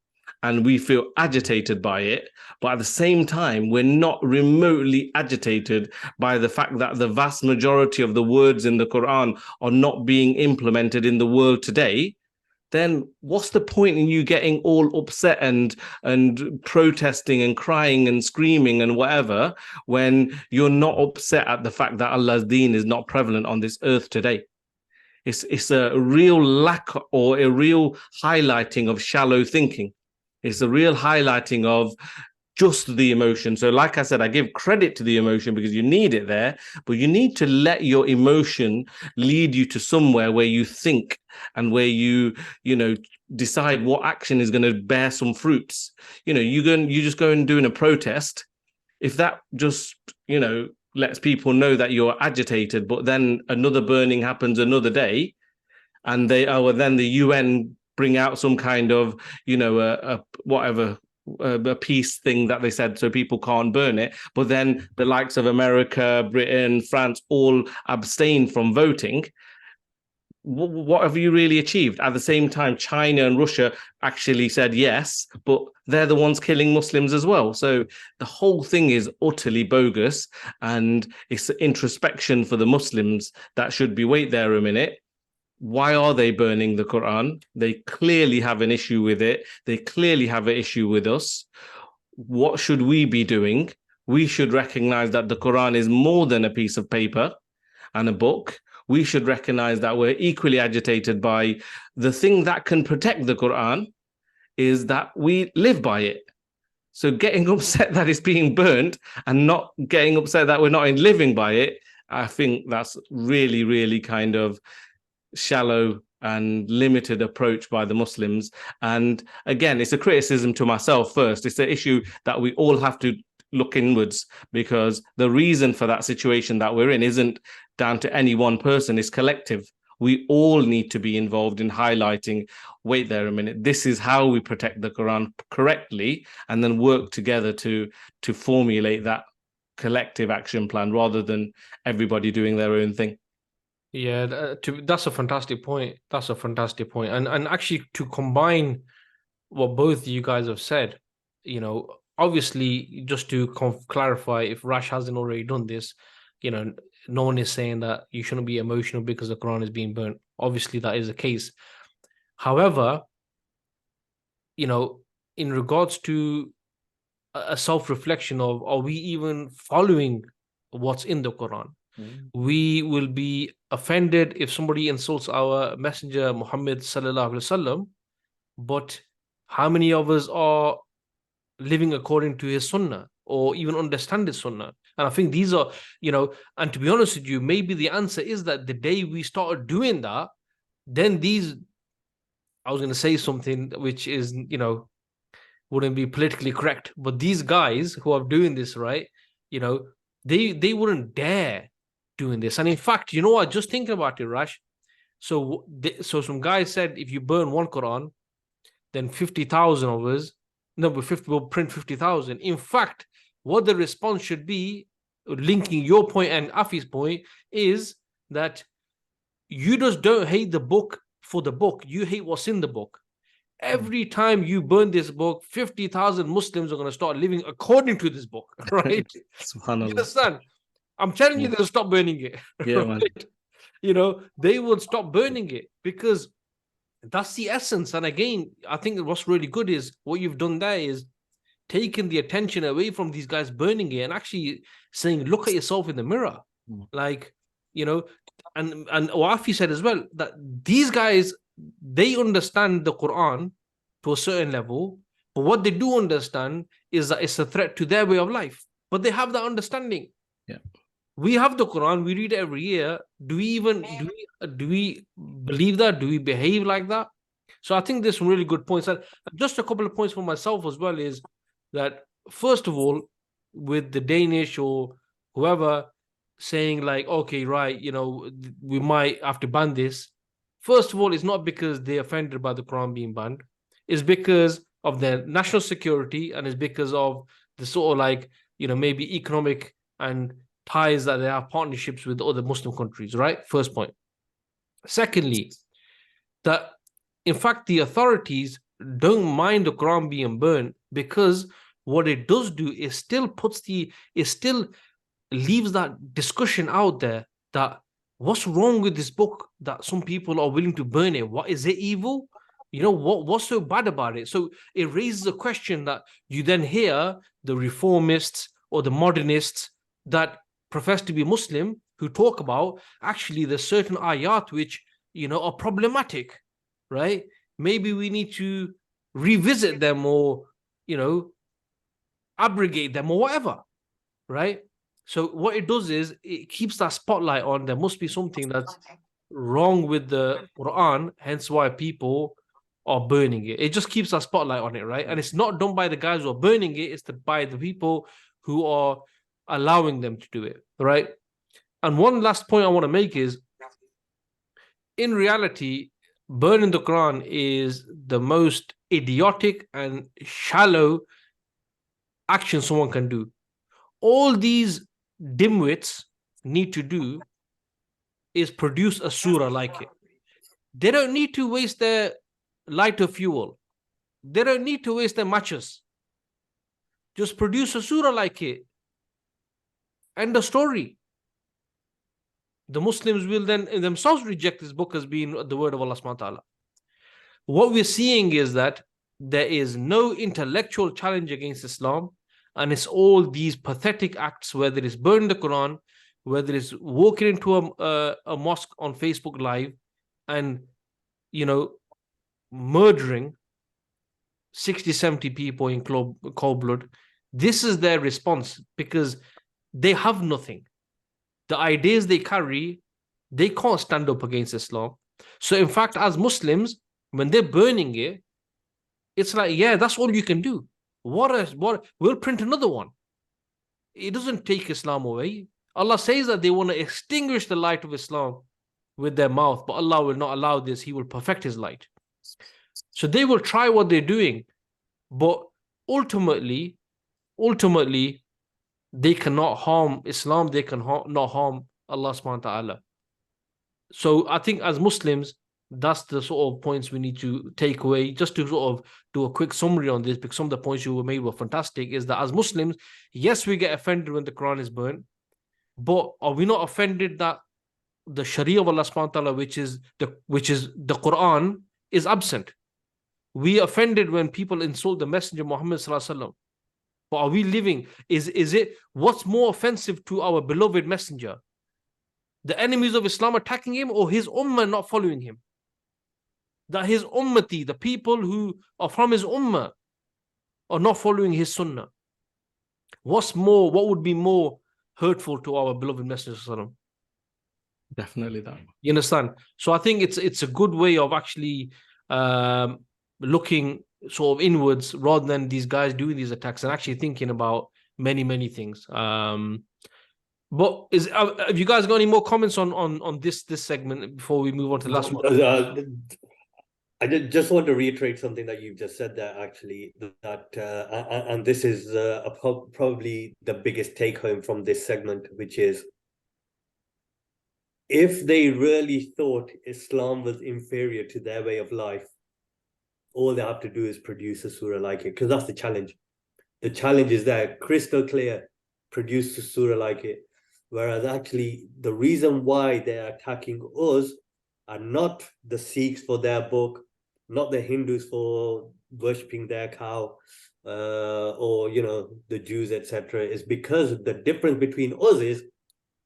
and we feel agitated by it, but at the same time, we're not remotely agitated by the fact that the vast majority of the words in the Quran are not being implemented in the world today, then what's the point in you getting all upset and protesting and crying and screaming and whatever when you're not upset at the fact that Allah's deen is not prevalent on this earth today? It's a real lack or a real highlighting of shallow thinking. It's a real highlighting of just the emotion. So like I said, I give credit to the emotion because you need it there, but you need to let your emotion lead you to somewhere where you think and where you decide what action is going to bear some fruits. You just go and doing a protest. If that just, lets people know that you're agitated, but then another burning happens another day, and then the UN bring out some kind of, a peace thing that they said so people can't burn it. But then the likes of America, Britain, France all abstain from voting. What have you really achieved? At the same time, China and Russia actually said yes, but they're the ones killing Muslims as well. So the whole thing is utterly bogus, and it's introspection for the Muslims that should be, wait there a minute. Why are they burning the Quran? They clearly have an issue with it. They clearly have an issue with us. What should we be doing? We should recognize that the Quran is more than a piece of paper and a book. We should recognize that we're equally agitated by the thing that can protect the Quran is that we live by it. So getting upset that it's being burnt and not getting upset that we're not living by it, I think that's really, really kind of shallow and limited approach by the Muslims. And again, it's a criticism to myself first. It's an issue that we all have to look inwards, because the reason for that situation that we're in isn't down to any one person, it's collective. We all need to be involved in highlighting, wait there a minute, this is how we protect the Quran correctly, and then work together to formulate that collective action plan rather than everybody doing their own thing. Yeah, that's a fantastic point. That's a fantastic point. And actually, to combine what both you guys have said, obviously, just to clarify, if Rash hasn't already done this, no one is saying that you shouldn't be emotional because the Quran is being burnt. Obviously, that is the case. However, in regards to a self-reflection of, are we even following what's in the Quran? We will be offended if somebody insults our messenger Muhammad sallallahu alaihi wasallam, but how many of us are living according to his sunnah or even understand his sunnah? And I think these are, and to be honest with you, maybe the answer is that the day we started doing that, then I was going to say something which is, wouldn't be politically correct, but these guys who are doing this, right, they wouldn't dare doing this. And in fact, just thinking about it, Rash, so some guy said if you burn one Quran, then 50,000 of us, we'll print 50,000. In fact, what the response should be, linking your point and Afi's point, is that you just don't hate the book for the book, you hate what's in the book. Every time you burn this book, 50,000 Muslims are going to start living according to this book, right? You understand? I'm telling you, they'll stop burning it. Yeah, right? They will stop burning it because that's the essence. And again, I think what's really good is what you've done there is taking the attention away from these guys burning it and actually saying, look at yourself in the mirror. Like, you know, and Wafi said as well that these guys, they understand the Quran to a certain level, but what they do understand is that it's a threat to their way of life. But they have that understanding. Yeah. We have the Quran, we read it every year. Do we believe that? Do we behave like that? So I think there's some really good points. And just a couple of points for myself as well is that, first of all, with the Danish or whoever saying like, okay, right, we might have to ban this. First of all, it's not because they're offended by the Quran being banned. It's because of their national security, and it's because of the sort of like, maybe economic and ties that they have, partnerships with other Muslim countries, right? First point. Secondly, that in fact the authorities don't mind the Quran being burned, because what it does do is still leaves that discussion out there that what's wrong with this book that some people are willing to burn it? What is it evil? What's so bad about it? So it raises a question that you then hear the reformists or the modernists that profess to be Muslim who talk about, actually there's certain ayat which are problematic, right? Maybe we need to revisit them or abrogate them or whatever, right? So what it does is it keeps that spotlight on there must be something that's wrong with the Quran, hence why people are burning it. It just keeps that spotlight on it, right? And it's not done by the guys who are burning it, it's by the people who are allowing them to do it, right? And one last point I want to make is, in reality, burning the Quran is the most idiotic and shallow action someone can do. All these dimwits need to do is produce a surah like it. They don't need to waste their lighter fuel. They don't need to waste their matches. Just produce a surah like it. End of story. The Muslims will then themselves reject this book as being the word of Allah subhanahu wa ta'ala. What we're seeing is that there is no intellectual challenge against Islam, and it's all these pathetic acts, whether it's burning the Quran, whether it's walking into a mosque on Facebook Live and, murdering 60, 70 people in cold blood. This is their response because they have nothing. The ideas they carry, they can't stand up against Islam. So in fact, as Muslims, when they're burning it, it's like, yeah, that's all you can do. We'll print another one. It doesn't take Islam away. Allah says that they want to extinguish the light of Islam with their mouth, but Allah will not allow this. He will perfect his light. So they will try what they're doing, but ultimately, they cannot harm Islam. They can not harm Allah subhanahu wa ta'ala. So I think as Muslims, that's the sort of points we need to take away. Just to sort of do a quick summary on this, because some of the points you made were fantastic, is that as Muslims, yes, we get offended when the Quran is burnt, but are we not offended that the Shariah of Allah subhanahu wa ta'ala, which is the Quran, is absent? We offended when people insult the Messenger Muhammad sallallahu alaihi wasallam. But are we living? Is it what's more offensive to our beloved Messenger? The enemies of Islam attacking him, or his ummah not following him? That his ummati, the people who are from his ummah, are not following his sunnah. What would be more hurtful to our beloved Messenger sallallahu alaihi wasallam? Definitely that. You understand? So I think it's a good way of actually looking sort of inwards rather than these guys doing these attacks and actually thinking about many things. But have you guys got any more comments on this segment before we move on to the last one? I just want to reiterate something that you've just said there, actually, that and this is probably the biggest take home from this segment, which is, if they really thought Islam was inferior to their way of life, all they have to do is produce a surah like it, because that's the challenge. The challenge is there, crystal clear, produce a surah like it. Whereas actually, the reason why they're attacking us are not the Sikhs for their book, not the Hindus for worshipping their cow, or the Jews, etc., is because the difference between us is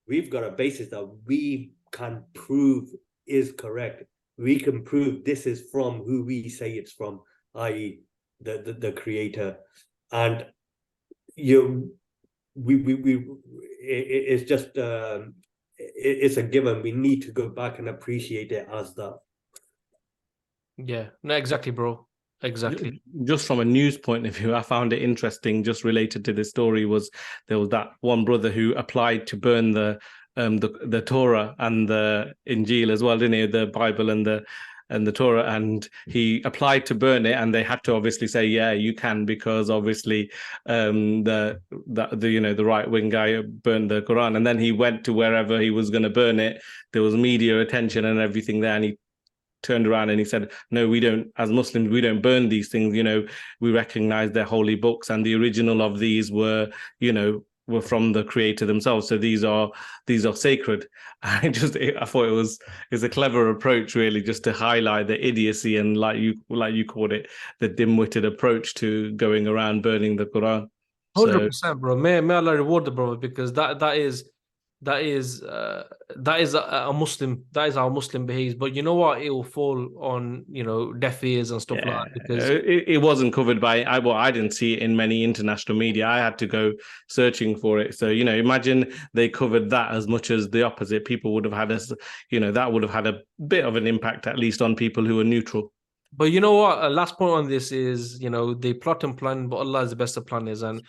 we've got a basis that we can prove is correct. We can prove this is from who we say it's from, i.e. the creator. And it's just it's a given. We need to go back and appreciate it as that. Yeah, no, exactly, bro. Exactly. Just from a news point of view, I found it interesting, just related to this story, was there was that one brother who applied to burn the Torah and the Injil as well, didn't he? The Bible and the Torah, and he applied to burn it, and they had to obviously say, yeah, you can, because obviously the right wing guy burned the Quran. And then he went to wherever he was going to burn it. There was media attention and everything there, and he turned around and he said, no, we don't, as Muslims, we don't burn these things. We recognize they're holy books, and the original of these were from the creator themselves. So these are sacred. I thought it's a clever approach, really, just to highlight the idiocy and, like you called it, the dim-witted approach to going around burning the Quran. 100%, bro. May Allah reward the brother, because that is a Muslim, that is how Muslim behaves. But you know what, it will fall on deaf ears and stuff like that, because it wasn't covered by I didn't see it in many international media. I had to go searching for it. So imagine they covered that as much as the opposite. People would have had that would have had a bit of an impact, at least on people who are neutral. But you know what? Last point on this is, they plot and plan, but Allah is the best of planners. And,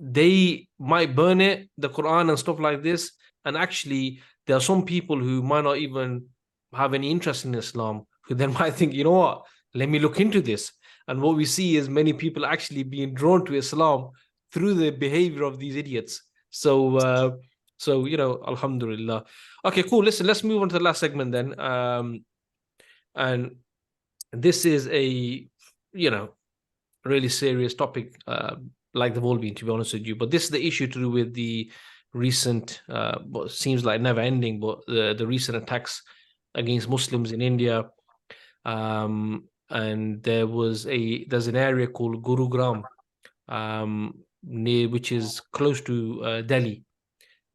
they might burn it, the Quran and stuff like this. And actually, there are some people who might not even have any interest in Islam, who then might think, you know what? Let me look into this. And what we see is many people actually being drawn to Islam through the behavior of these idiots. So, alhamdulillah. Okay, cool. Listen, let's move on to the last segment then. And this is a, really serious topic, like they've all been, to be honest with you. But this is the issue to do with the recent, what seems like never ending, but the recent attacks against Muslims in India. And there's an area called Gurugram, which is close to Delhi.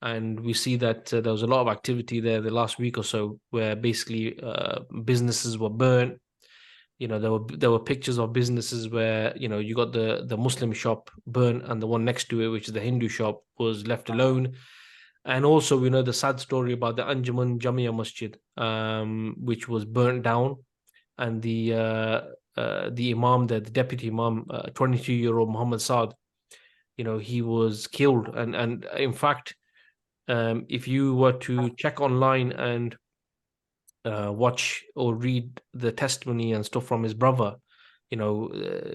And we see that there was a lot of activity there the last week or so, where basically businesses were burnt. There were pictures of businesses where you got the Muslim shop burnt, and the one next to it, which is the Hindu shop, was left alone. And also we know the sad story about the Anjuman Jamia Masjid, which was burnt down, and the Imam there, the deputy Imam, 22-year-old Muhammad Saad, he was killed. And in fact, if you were to check online and watch or read the testimony and stuff from his brother,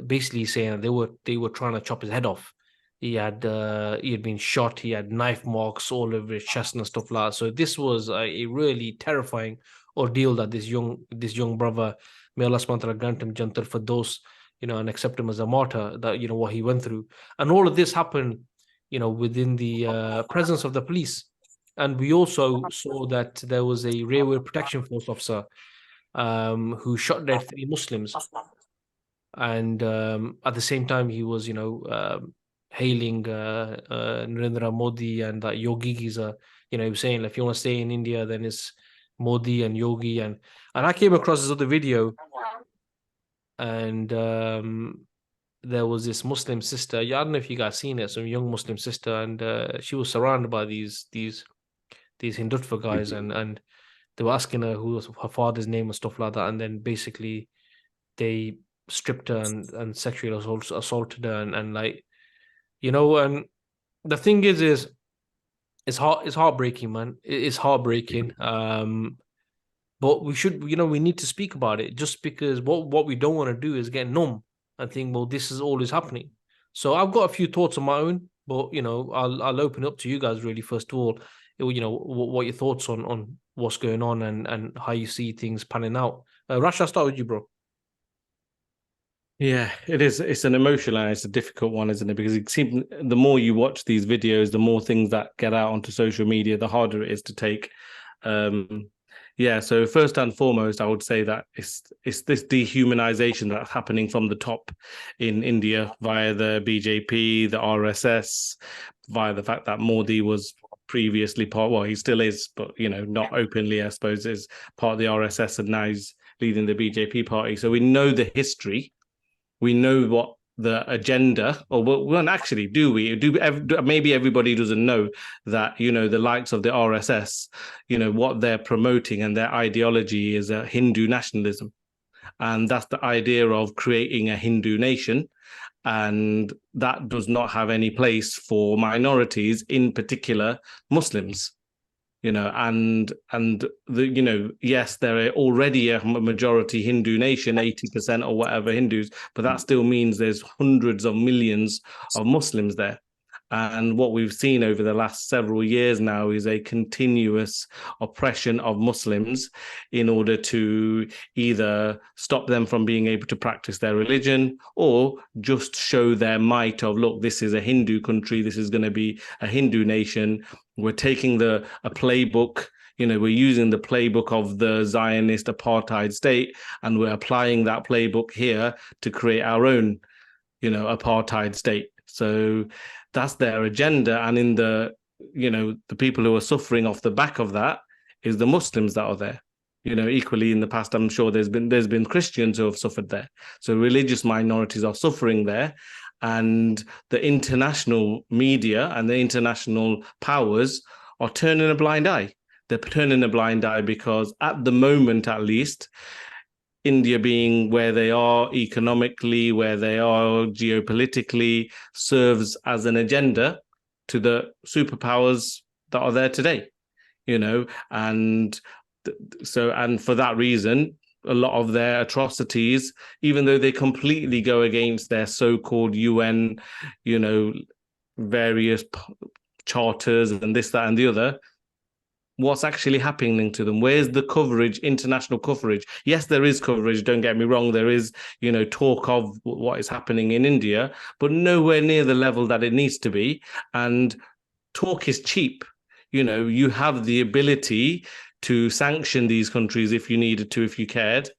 basically saying they were trying to chop his head off. He had been shot. He had knife marks all over his chest and stuff like that. So this was a really terrifying ordeal that this young brother, may Allah subhanahu wa ta'ala grant him Jannatul Firdaus, and accept him as a martyr, that what he went through. And all of this happened within the presence of the police. And we also saw that there was a Railway Protection Force officer who shot dead 3 Muslims. And at the same time, he was, hailing Narendra Modi and that Yogi Giza. He was saying, if you want to stay in India, then it's Modi and Yogi. And I came across this other video, and there was this Muslim sister. I don't know if you guys seen it, some young Muslim sister, and she was surrounded by these Hindutva guys, and they were asking her who was her father's name and stuff like that, and then basically they stripped her and sexually assaulted her, and and the thing is it's heartbreaking, man. It's heartbreaking. But we need to speak about it, just because what we don't want to do is get numb and think, well, this is always happening. So I've got a few thoughts of my own, but I'll open up to you guys really first of all. What your thoughts on what's going on and how you see things panning out. Rash, I'll start with you, bro. Yeah, it is. It's an emotional and it's a difficult one, isn't it? Because it seems the more you watch these videos, the more things that get out onto social media, the harder it is to take. Yeah, so first and foremost, I would say that it's this dehumanization that's happening from the top in India via the BJP, the RSS, via the fact that Modi was previously he still is, but, not openly, I suppose, is part of the RSS, and now he's leading the BJP party. So we know the history. We know what the agenda, or well, actually, maybe everybody doesn't know that, the likes of the RSS, what they're promoting and their ideology is a Hindu nationalism. And that's the idea of creating a Hindu nation. And that does not have any place for minorities, in particular Muslims. And yes, there are already a majority Hindu nation, 80% or whatever Hindus, but that still means there's hundreds of millions of Muslims there. And what we've seen over the last several years now is a continuous oppression of Muslims in order to either stop them from being able to practice their religion, or just show their might of, look, this is a Hindu country, this is going to be a Hindu nation. We're taking a playbook, we're using the playbook of the Zionist apartheid state, and we're applying that playbook here to create our own, apartheid state. So that's their agenda. And in the people who are suffering off the back of that is the Muslims that are there. Equally in the past, I'm sure there's been Christians who have suffered there. So religious minorities are suffering there. And the international media and the international powers are turning a blind eye. They're turning a blind eye because at the moment, at least, India being where they are economically, where they are geopolitically, serves as an agenda to the superpowers that are there today, and for that reason, a lot of their atrocities, even though they completely go against their so-called UN, various charters and this, that, and the other, what's actually happening to them? Where's the coverage, international coverage? Yes, there is coverage, don't get me wrong. There is, talk of what is happening in India, but nowhere near the level that it needs to be. And talk is cheap. You have the ability to sanction these countries if you needed to, if you cared.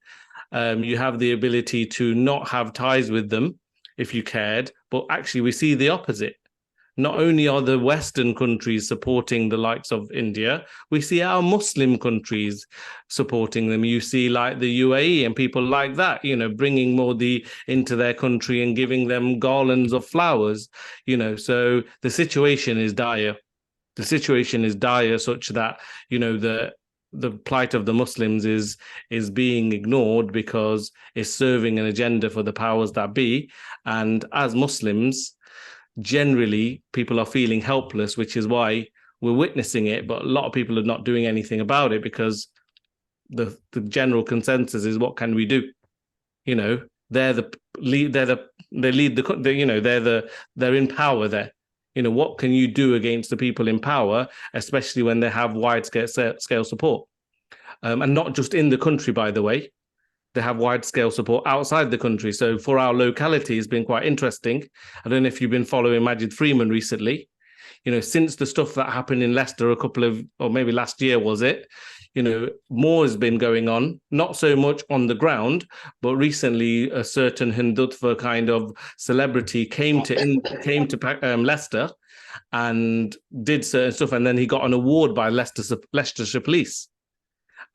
You have the ability to not have ties with them if you cared. But actually, we see the opposite. Not only are the Western countries supporting the likes of India, we see our Muslim countries supporting them. You see like the UAE and people like that, bringing Modi into their country and giving them garlands of flowers, so the situation is dire. The situation is dire such that, the plight of the Muslims is being ignored because it's serving an agenda for the powers that be. And as Muslims, generally, people are feeling helpless, which is why we're witnessing it. But a lot of people are not doing anything about it because the general consensus is, what can we do? They're the lead. They're in power there. What can you do against the people in power, especially when they have wide scale support, and not just in the country, by the way. They have wide-scale support outside the country. So for our locality, it's been quite interesting. I don't know if you've been following Majid Freeman recently. Since the stuff that happened in Leicester or maybe last year, was it? More has been going on, not so much on the ground, but recently a certain Hindutva kind of celebrity came to Leicester and did certain stuff, and then he got an award by Leicestershire Police.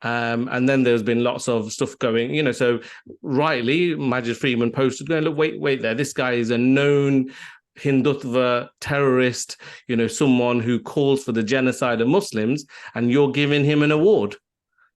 And then there's been lots of stuff going, so rightly, Majid Freeman posted, going, look, wait there, this guy is a known Hindutva terrorist, someone who calls for the genocide of Muslims, and you're giving him an award.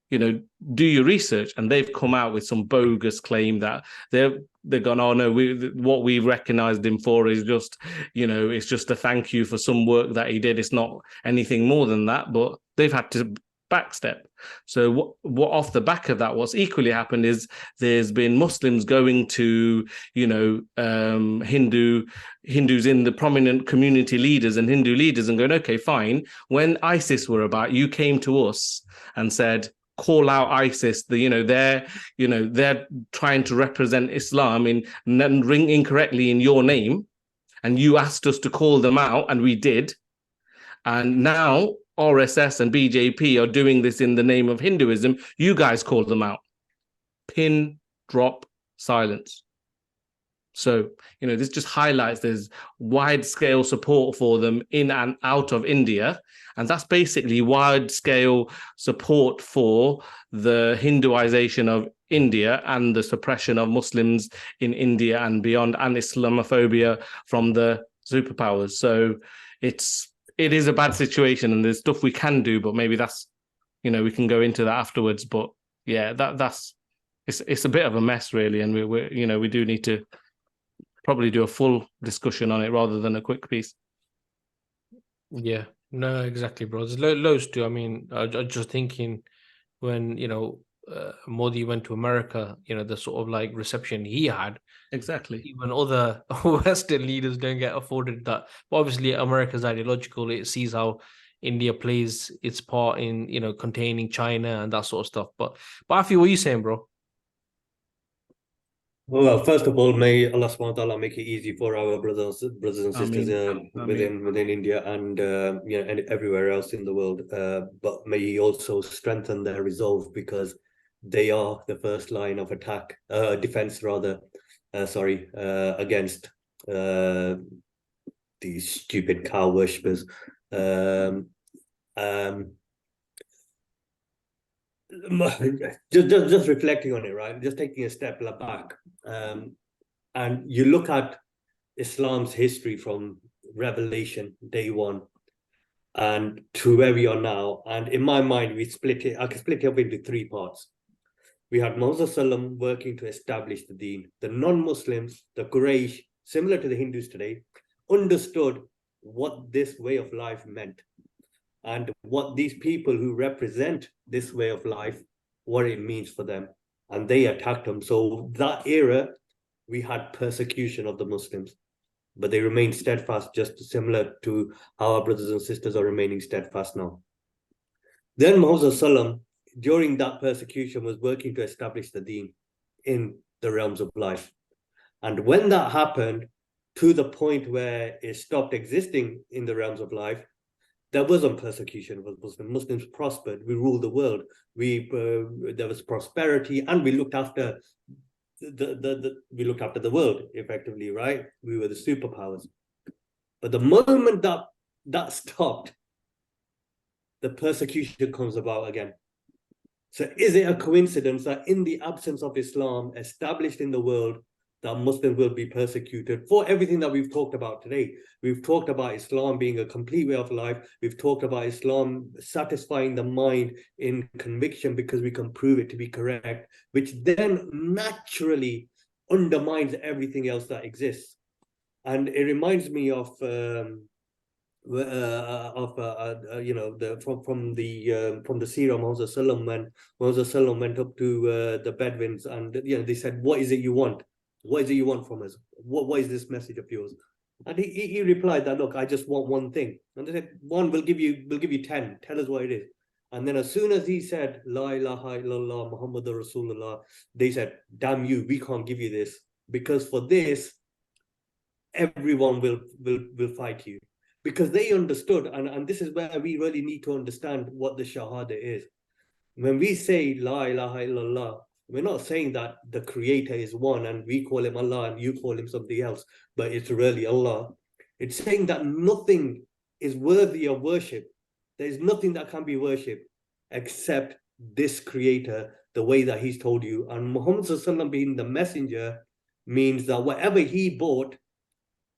Do your research. And they've come out with some bogus claim that they've gone, oh no, what we recognized him for is just, it's just a thank you for some work that he did. It's not anything more than that, but they've had to backstep. So what off the back of that, what's equally happened is there's been Muslims going to, Hindus in the prominent community leaders and Hindu leaders and going, okay, fine. When ISIS were about, you came to us and said, call out ISIS. They're trying to represent Islam and ring incorrectly in your name. And you asked us to call them out, and we did. And now RSS and BJP are doing this in the name of Hinduism. You guys call them out. Pin, drop, silence. So, this just highlights there's wide-scale support for them in and out of India. And that's basically wide-scale support for the Hinduization of India and the suppression of Muslims in India and beyond, and Islamophobia from the superpowers. So it is a bad situation, and there's stuff we can do, but maybe that's, we can go into that afterwards. But yeah, it's a bit of a mess, really, and we do need to probably do a full discussion on it rather than a quick piece. Yeah, no, exactly, bro. There's loads too. I mean, I just thinking when, Modi went to America, the sort of like reception he had. Exactly. Even other Western leaders don't get afforded that. But obviously, America's ideological. It sees how India plays its part in, containing China and that sort of stuff. But Afi, what are you saying, bro? Well, first of all, may Allah subhanahu wa ta'ala make it easy for our brothers and sisters within India and and everywhere else in the world. But may He also strengthen their resolve, because they are the first line of defense rather. Against these stupid cow worshippers. Just reflecting on it, right? Just taking a step back, and you look at Islam's history from revelation day one and to where we are now. And in my mind, I can split it up into three parts. We had Moses Sallam working to establish the deen. The non-Muslims, the Quraysh, similar to the Hindus today, understood what this way of life meant and what these people who represent this way of life, what it means for them. And they attacked them. So that era, we had persecution of the Muslims, but they remained steadfast, just similar to how our brothers and sisters are remaining steadfast now. Then Moses Sallam, during that persecution, was working to establish the deen in the realms of life. And when that happened, to the point where it stopped existing in the realms of life, there wasn't persecution of Muslims. Muslims prospered. We ruled the world. There was prosperity, and we looked after the world effectively, right? We were the superpowers. But the moment that stopped, the persecution comes about again. So is it a coincidence that in the absence of Islam established in the world, that Muslims will be persecuted for everything that we've talked about today? We've talked about Islam being a complete way of life. We've talked about Islam satisfying the mind in conviction because we can prove it to be correct, which then naturally undermines everything else that exists. And it reminds me of from the seerah of Moses Sallam, when Moses Sallam went up to the Bedouins and they said, "What is it you want? What is it you want from us? What is this message of yours?" And he replied that, "Look, I just want one thing." And they said, "One, we'll give you 10. Tell us what it is." And then as soon as he said, "La ilaha illallah Muhammadur Rasulullah," they said, "Damn you, we can't give you this, because for this, everyone will fight you." Because they understood, and this is where we really need to understand what the Shahada is. When we say La ilaha illallah, we're not saying that the creator is one and we call him Allah and you call him something else, but it's really Allah. It's saying that nothing is worthy of worship. There's nothing that can be worshipped except this creator, the way that he's told you. And Muhammad Sallallahu being the messenger means that whatever he brought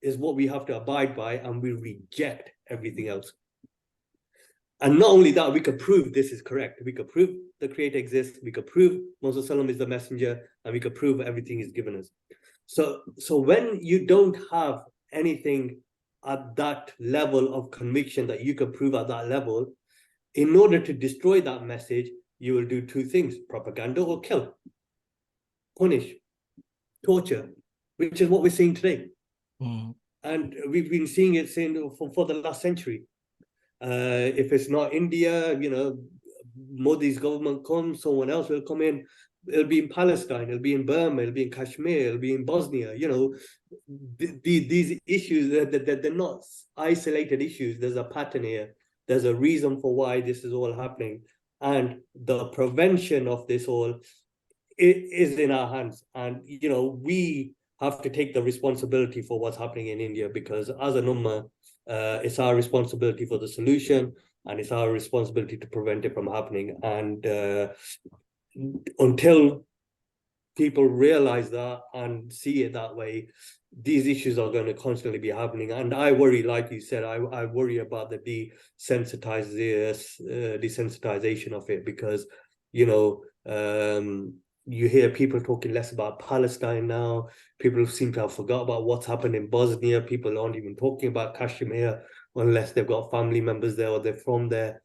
is what we have to abide by, and we reject everything else. And not only that, we could prove this is correct. We could prove the creator exists. We could prove Moses Sallam is the messenger, and we could prove everything is given us. So when you don't have anything at that level of conviction that you could prove at that level, in order to destroy that message, you will do two things: propaganda or kill, punish, torture, which is what we're seeing today. And we've been seeing it for the last century. If it's not India, Modi's government comes, someone else will come in. It'll be in Palestine, it'll be in Burma, it'll be in Kashmir, it'll be in Bosnia. These issues, they're not isolated issues. There's a pattern here. There's a reason for why this is all happening. And the prevention of this all is in our hands. And, we have to take the responsibility for what's happening in India, because as an ummah, it's our responsibility for the solution, and it's our responsibility to prevent it from happening. And until people realize that and see it that way, these issues are going to constantly be happening. And I worry, like you said, I worry about the desensitization of it, because, you know, you hear people talking less about Palestine now. People seem to have forgot about what's happened in Bosnia. People aren't even talking about Kashmir unless they've got family members there or they're from there.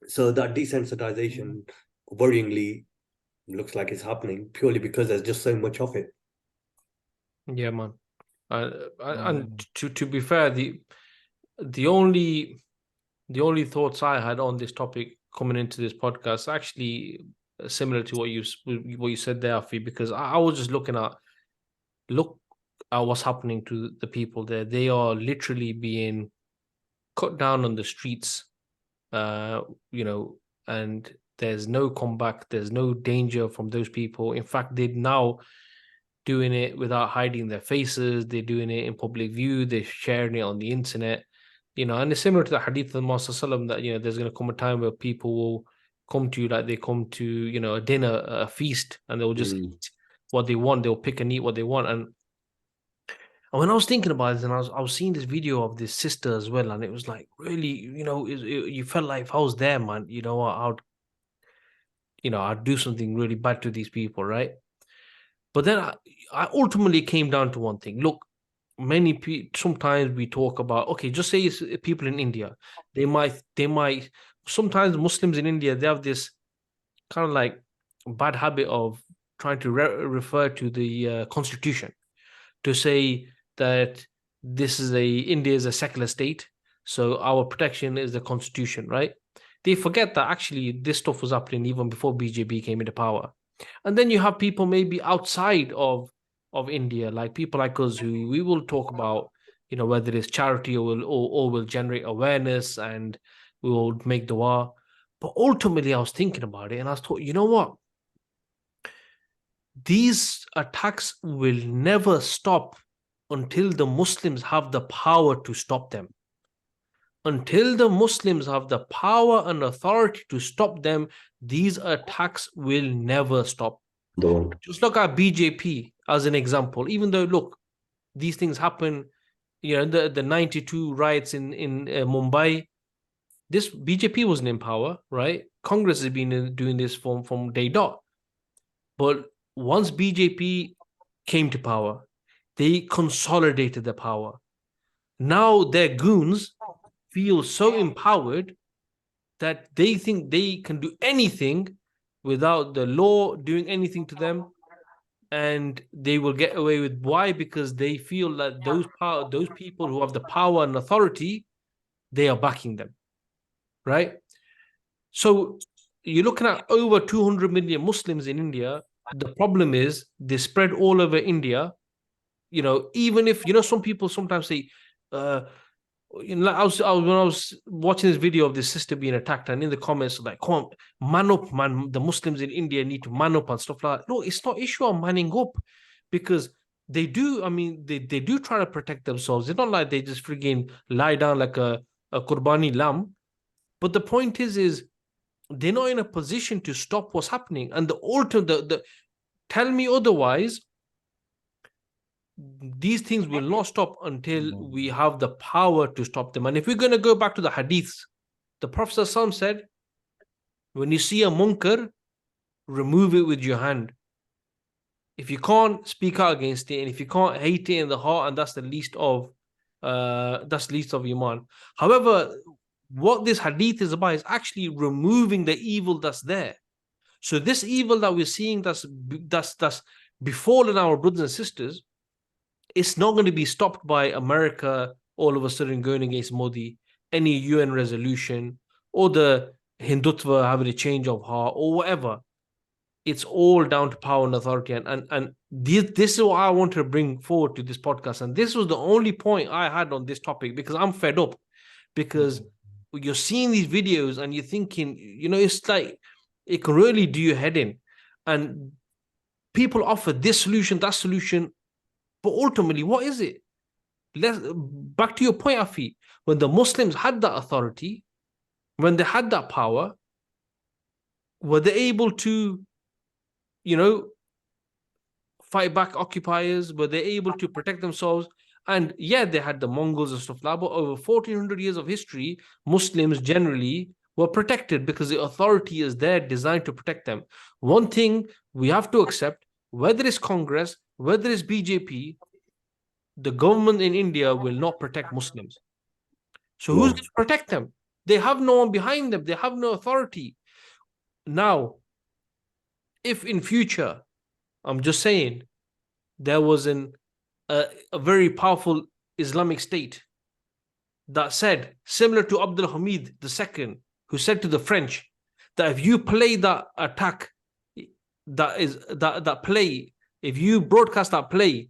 So that desensitization, worryingly, looks like it's happening purely because there's just so much of it. Yeah, man. And to be fair, the only thoughts I had on this topic coming into this podcast actually similar to what you said there, Afi, because I was just looking at what's happening to the people there. They are literally being cut down on the streets, you know, and there's no comeback, there's no danger from those people. In fact, they're now doing it without hiding their faces. They're doing it in public view. They're sharing it on the internet, you know. And it's similar to the hadith of the Prophet that, you know, there's going to come a time where people will come to you like they come to, you know, a dinner, a feast, and they'll just eat what they want. They'll pick and eat what they want. And when I was thinking about this, and I was seeing this video of this sister as well, and it was like, really, you know, you felt like if I was there, man, you know, I'd do something really bad to these people, right? But then I ultimately came down to one thing. Look, many people, sometimes we talk about, okay, just say it's people in India. They might, sometimes Muslims in India, they have this kind of like bad habit of trying to refer to the constitution to say that India is a secular state, so our protection is the constitution, right? They forget that actually this stuff was happening even before BJP came into power. And then you have people maybe outside of India, like people like us, who we will talk about, you know, whether it's charity or will generate awareness and we will make dua. But ultimately, I was thinking about it and I was thought, you know what? These attacks will never stop until the Muslims have the power to stop them. Until the Muslims have the power and authority to stop them, these attacks will never stop. Don't. Just look at BJP as an example. Even though, look, these things happen, you know, the 92 riots in Mumbai, this BJP wasn't in power, right? Congress has been doing this from day dot. But once BJP came to power, they consolidated the power. Now their goons feel so empowered that they think they can do anything without the law doing anything to them, and they will get away with. Why? Because they feel that those people who have the power and authority, they are backing them, right? So you're looking at over 200 million Muslims in India. The problem is they spread all over India. You know, even if, you know, some people sometimes say, you know, when I was watching this video of this sister being attacked, and in the comments like, come on, man up, man, the Muslims in India need to man up and stuff like that. No, it's not issue of manning up, because they do, I mean, they do try to protect themselves. It's not like they just frigging lie down like a Qurbani lamb. But the point is they're not in a position to stop what's happening. And the tell me otherwise, these things will not stop until we have the power to stop them. And if we're going to go back to the hadiths, the Prophet said, when you see a munkar, remove it with your hand. If you can't speak out against it, and if you can't hate it in the heart, and that's the least of Iman. However, what this hadith is about is actually removing the evil that's there. So this evil that we're seeing that's befallen our brothers and sisters, it's not going to be stopped by America all of a sudden going against Modi, any UN resolution, or the Hindutva having a change of heart, or whatever. It's all down to power and authority. And this is what I want to bring forward to this podcast. And this was the only point I had on this topic, because I'm fed up. Because you're seeing these videos and you're thinking, you know, it's like, it can really do your head in. And people offer this solution, that solution. But ultimately, what is it? Back to your point, Afi, when the Muslims had that authority, when they had that power, were they able to, fight back occupiers? Were they able to protect themselves? And yeah, they had the Mongols and stuff like that, but over 1400 years of history, Muslims generally were protected because the authority is there designed to protect them. One thing we have to accept, whether it's Congress, whether it's BJP, the government in India will not protect Muslims. So who's going to protect them? They have no one behind them. They have no authority. Now, if in future, I'm just saying, there was a very powerful Islamic state that said, similar to Abdul Hamid II, who said to the French that if you play that attack, that play, if you broadcast that play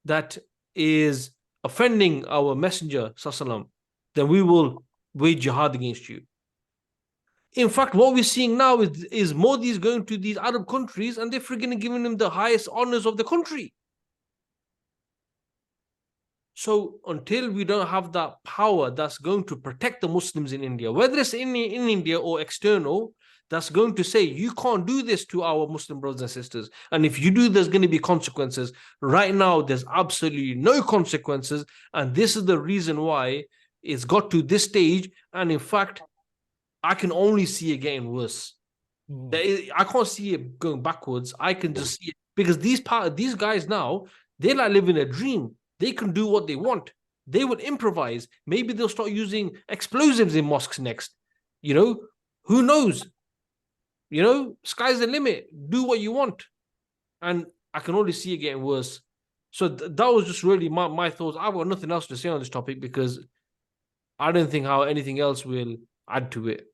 that is offending our messenger, sallam, then we will wage jihad against you. In fact, what we're seeing now is Modi is going to these Arab countries and they're freaking giving him the highest honors of the country. So until we don't have that power that's going to protect the Muslims in India, whether it's in India or external, that's going to say, you can't do this to our Muslim brothers and sisters. And if you do, there's going to be consequences. Right now, there's absolutely no consequences. And this is the reason why it's got to this stage. And in fact, I can only see it getting worse. I can't see it going backwards. I can just see it because these guys now, they're like living a dream. They can do what they want. They would improvise. Maybe they'll start using explosives in mosques next. Who knows? Sky's the limit. Do what you want. And I can only see it getting worse. So that was just really my thoughts. I've got nothing else to say on this topic because I don't think how anything else will add to it.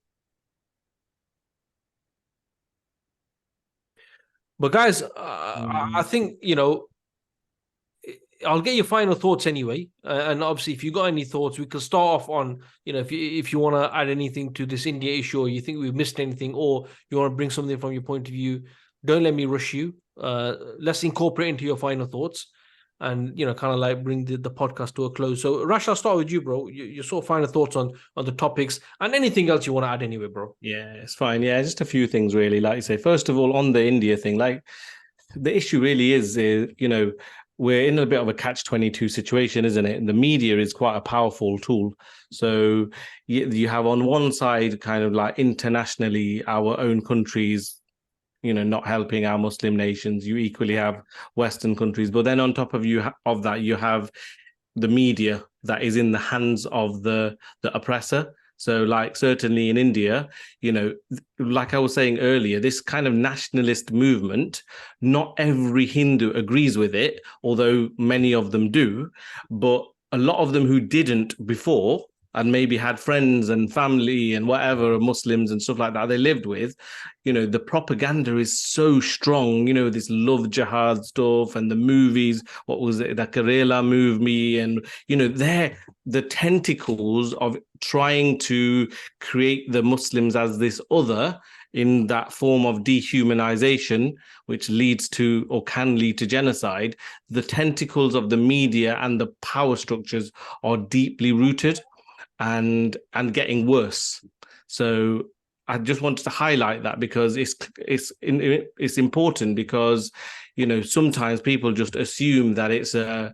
But guys, I think, I'll get your final thoughts anyway. And obviously, if you got any thoughts, we can start off on, if you want to add anything to this India issue, or you think we've missed anything, or you want to bring something from your point of view, don't let me rush you. Let's incorporate into your final thoughts and, kind of like bring the podcast to a close. So Rash, I'll start with you, bro. Your sort of final thoughts on the topics and anything else you want to add anyway, bro. Yeah, it's fine. Yeah, just a few things really. Like you say, first of all, on the India thing, like the issue really is, we're in a bit of a catch-22 situation, isn't it? And the media is quite a powerful tool. So you have on one side kind of like internationally our own countries, not helping our Muslim nations. You equally have Western countries. But then on top of that, you have the media that is in the hands of the oppressor. So like certainly in India, like I was saying earlier, this kind of nationalist movement, not every Hindu agrees with it, although many of them do, but a lot of them who didn't before and maybe had friends and family and whatever, Muslims and stuff like that they lived with, the propaganda is so strong, this love jihad stuff and the movies, what was it, the Kerala movie, and, they're the tentacles of trying to create the Muslims as this other in that form of dehumanization, which leads to or can lead to genocide. The tentacles of the media and the power structures are deeply rooted and getting worse. So I just wanted to highlight that because it's important because, sometimes people just assume that it's a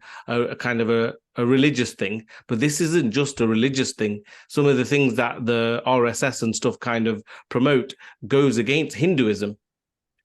kind of a religious thing, but this isn't just a religious thing. Some of the things that the RSS and stuff kind of promote goes against Hinduism,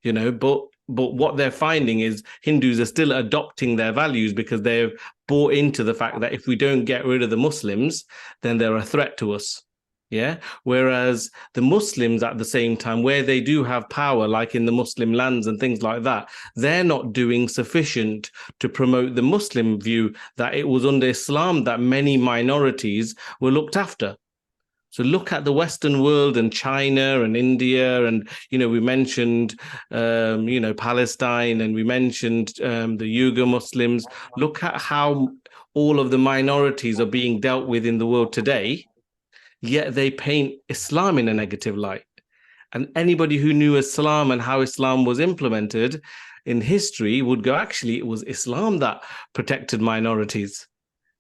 but what they're finding is Hindus are still adopting their values because they've bought into the fact that if we don't get rid of the Muslims, then they're a threat to us. Yeah. Whereas the Muslims at the same time, where they do have power, like in the Muslim lands and things like that, they're not doing sufficient to promote the Muslim view that it was under Islam that many minorities were looked after. So look at the Western world and China and India, and, we mentioned, Palestine, and we mentioned the Uyghur Muslims. Look at how all of the minorities are being dealt with in the world today, yet they paint Islam in a negative light. And anybody who knew Islam and how Islam was implemented in history would go, actually, it was Islam that protected minorities.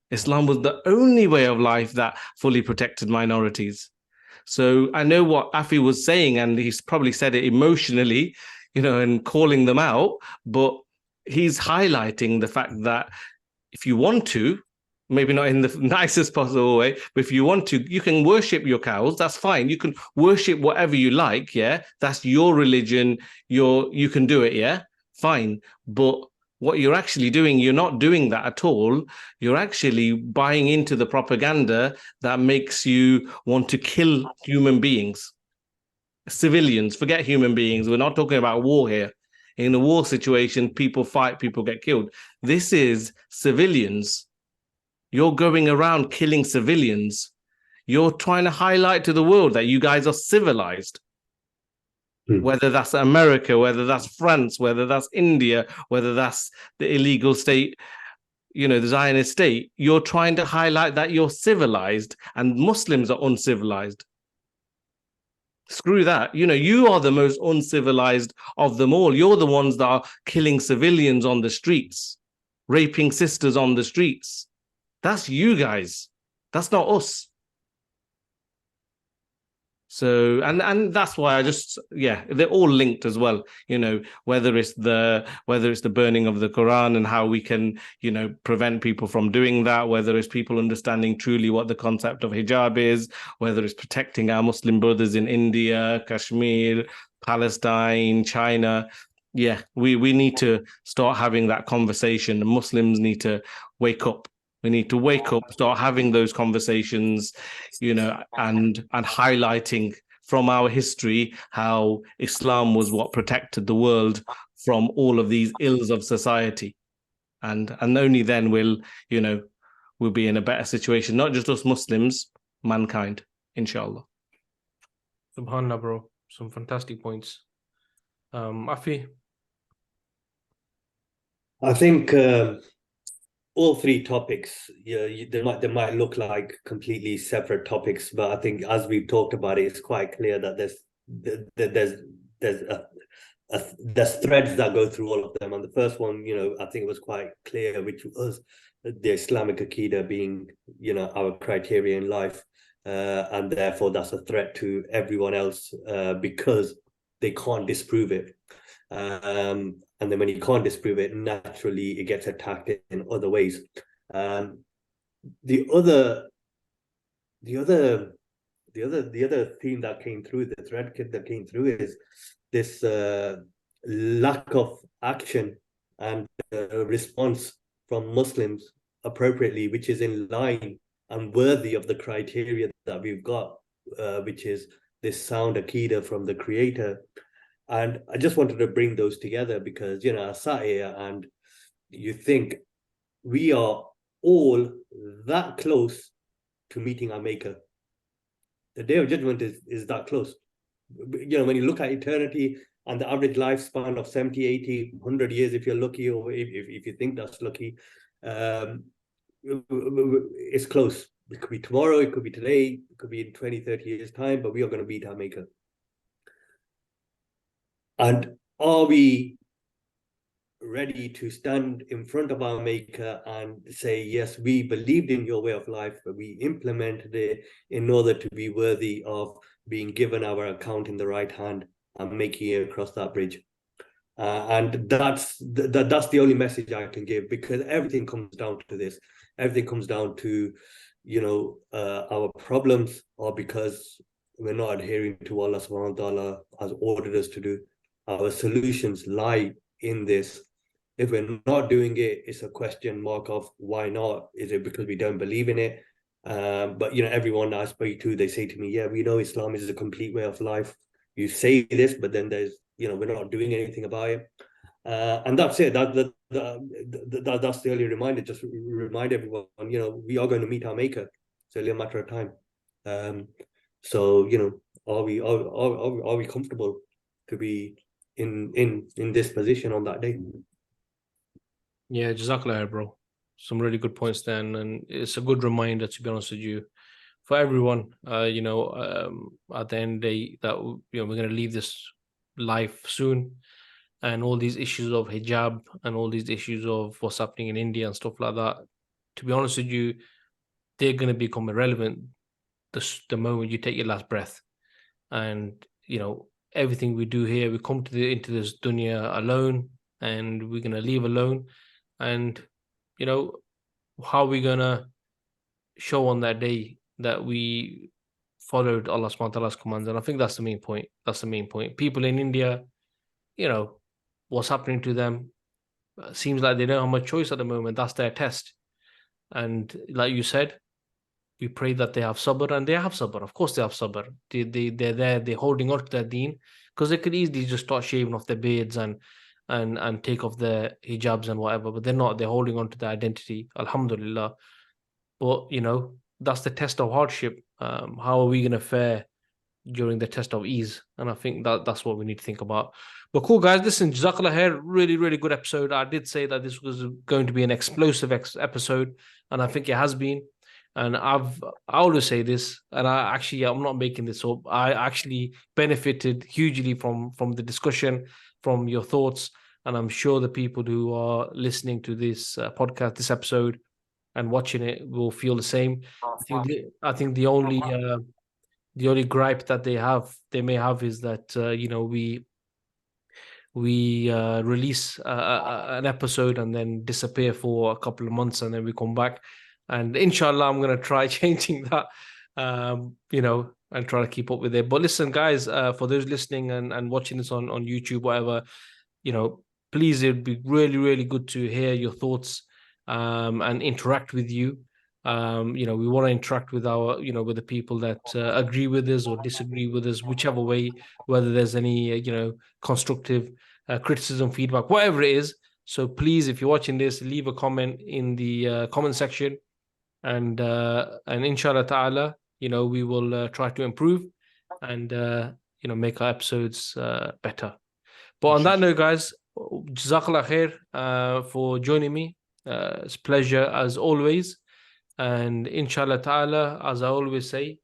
Islam was the only way of life that fully protected minorities. So I know what Afi was saying, and he's probably said it emotionally, and calling them out, but he's highlighting the fact that if you want to, maybe not in the nicest possible way, but if you want to, you can worship your cows. That's fine. You can worship whatever you like. Yeah. That's your religion. You can do it. Yeah. Fine. But what you're actually doing, you're not doing that at all. You're actually buying into the propaganda that makes you want to kill human beings, civilians. Forget human beings. We're not talking about war here. In a war situation, people fight, people get killed. This is civilians. You're going around killing civilians. You're trying to highlight to the world that you guys are civilized. Whether that's America, whether that's France, whether that's India, whether that's the illegal state, the Zionist state, you're trying to highlight that you're civilized and Muslims are uncivilized. Screw that. You are the most uncivilized of them all. You're the ones that are killing civilians on the streets, raping sisters on the streets. That's you guys. That's not us. So, and that's why they're all linked as well. Whether it's the burning of the Quran and how we can, prevent people from doing that, whether it's people understanding truly what the concept of hijab is, whether it's protecting our Muslim brothers in India, Kashmir, Palestine, China. Yeah, we need to start having that conversation. The Muslims need to wake up. We need to wake up, start having those conversations, and highlighting from our history how Islam was what protected the world from all of these ills of society. And only then we'll be in a better situation, not just us Muslims, mankind, inshallah. Subhanallah, bro. Some fantastic points. Afi? I think all three topics, they might look like completely separate topics, but I think as we've talked about it, it's quite clear that there's threads that go through all of them. And the first one, I think it was quite clear, which was the Islamic Aqidah being, our criteria in life, and therefore that's a threat to everyone else because they can't disprove it. And then when you can't disprove it, naturally it gets attacked in other ways. The other theme that came through, the thread that came through, is this lack of action and response from Muslims appropriately, which is in line and worthy of the criteria that we've got, which is this sound Aqidah from the Creator. And I just wanted to bring those together because, I sat here and you think we are all that close to meeting our Maker. The Day of Judgment is that close. When you look at eternity and the average lifespan of 70, 80, 100 years, if you're lucky, or if you think that's lucky, it's close. It could be tomorrow, it could be today, it could be in 20, 30 years' time, but we are going to meet our Maker. And are we ready to stand in front of our Maker and say, yes, we believed in your way of life, but we implemented it in order to be worthy of being given our account in the right hand and making it across that bridge? And that's the only message I can give, because everything comes down to this. Everything comes down to, our problems are because we're not adhering to what Allah subhanahu wa ta'ala has ordered us to do. Our solutions lie in this. If we're not doing it, it's a question mark of why not? Is it because we don't believe in it? But everyone I speak to, they say to me, yeah, we know Islam is a complete way of life. You say this, but then there's, we're not doing anything about it. And that's it. That's the only reminder. Just remind everyone, we are going to meet our Maker. It's only a matter of time. So are we comfortable to be in this position on that day? Yeah, Jazakallah, bro. Some really good points then, and it's a good reminder, to be honest with you. for everyone. At the end of the day, that we're going to leave this life soon, and all these issues of hijab and all these issues of what's happening in India and stuff like that. To be honest with you, they're going to become irrelevant the moment you take your last breath. And everything we do here, we come into this dunya alone, and we're going to leave alone. And how are we going to show on that day that we followed Allah subhanahu wa ta'ala's commands? And I think that's the main point. People in India, what's happening to them, seems like they don't have much choice at the moment. That's their test. And like you said, we pray that they have sabr, and they have sabr. Of course they have sabr. They're there, they're holding on to their deen, because they could easily just start shaving off their beards and take off their hijabs and whatever, but they're not. They're holding on to their identity, alhamdulillah. But that's the test of hardship. How are we going to fare during the test of ease? And I think that's what we need to think about. But cool, guys, listen, Jazakallah khair, really, really good episode. I did say that this was going to be an explosive episode, and I think it has been. And I always say this, and I'm not making this up. I actually benefited hugely from the discussion, from your thoughts, and I'm sure the people who are listening to this podcast, this episode, and watching it will feel the same. I think the only gripe that they may have is that we release an episode and then disappear for a couple of months, and then we come back. And inshallah, I'm going to try changing that, and try to keep up with it. But listen, guys, for those listening and watching this on YouTube, whatever, please, it'd be really, really good to hear your thoughts and interact with you. We want to interact with with the people that agree with us or disagree with us, whichever way, whether there's any, constructive criticism, feedback, whatever it is. So please, if you're watching this, leave a comment in the comment section. And inshallah ta'ala, we will try to improve and make our episodes better. But on that note, guys, Jazakallah khair for joining me. It's a pleasure as always. And inshallah ta'ala, as I always say,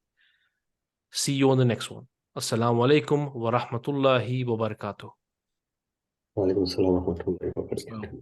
see you on the next one. Assalamu alaikum wa rahmatullahi wa barakatuh. Wa alaikum assalam wa rahmatullahi wa barakatuh.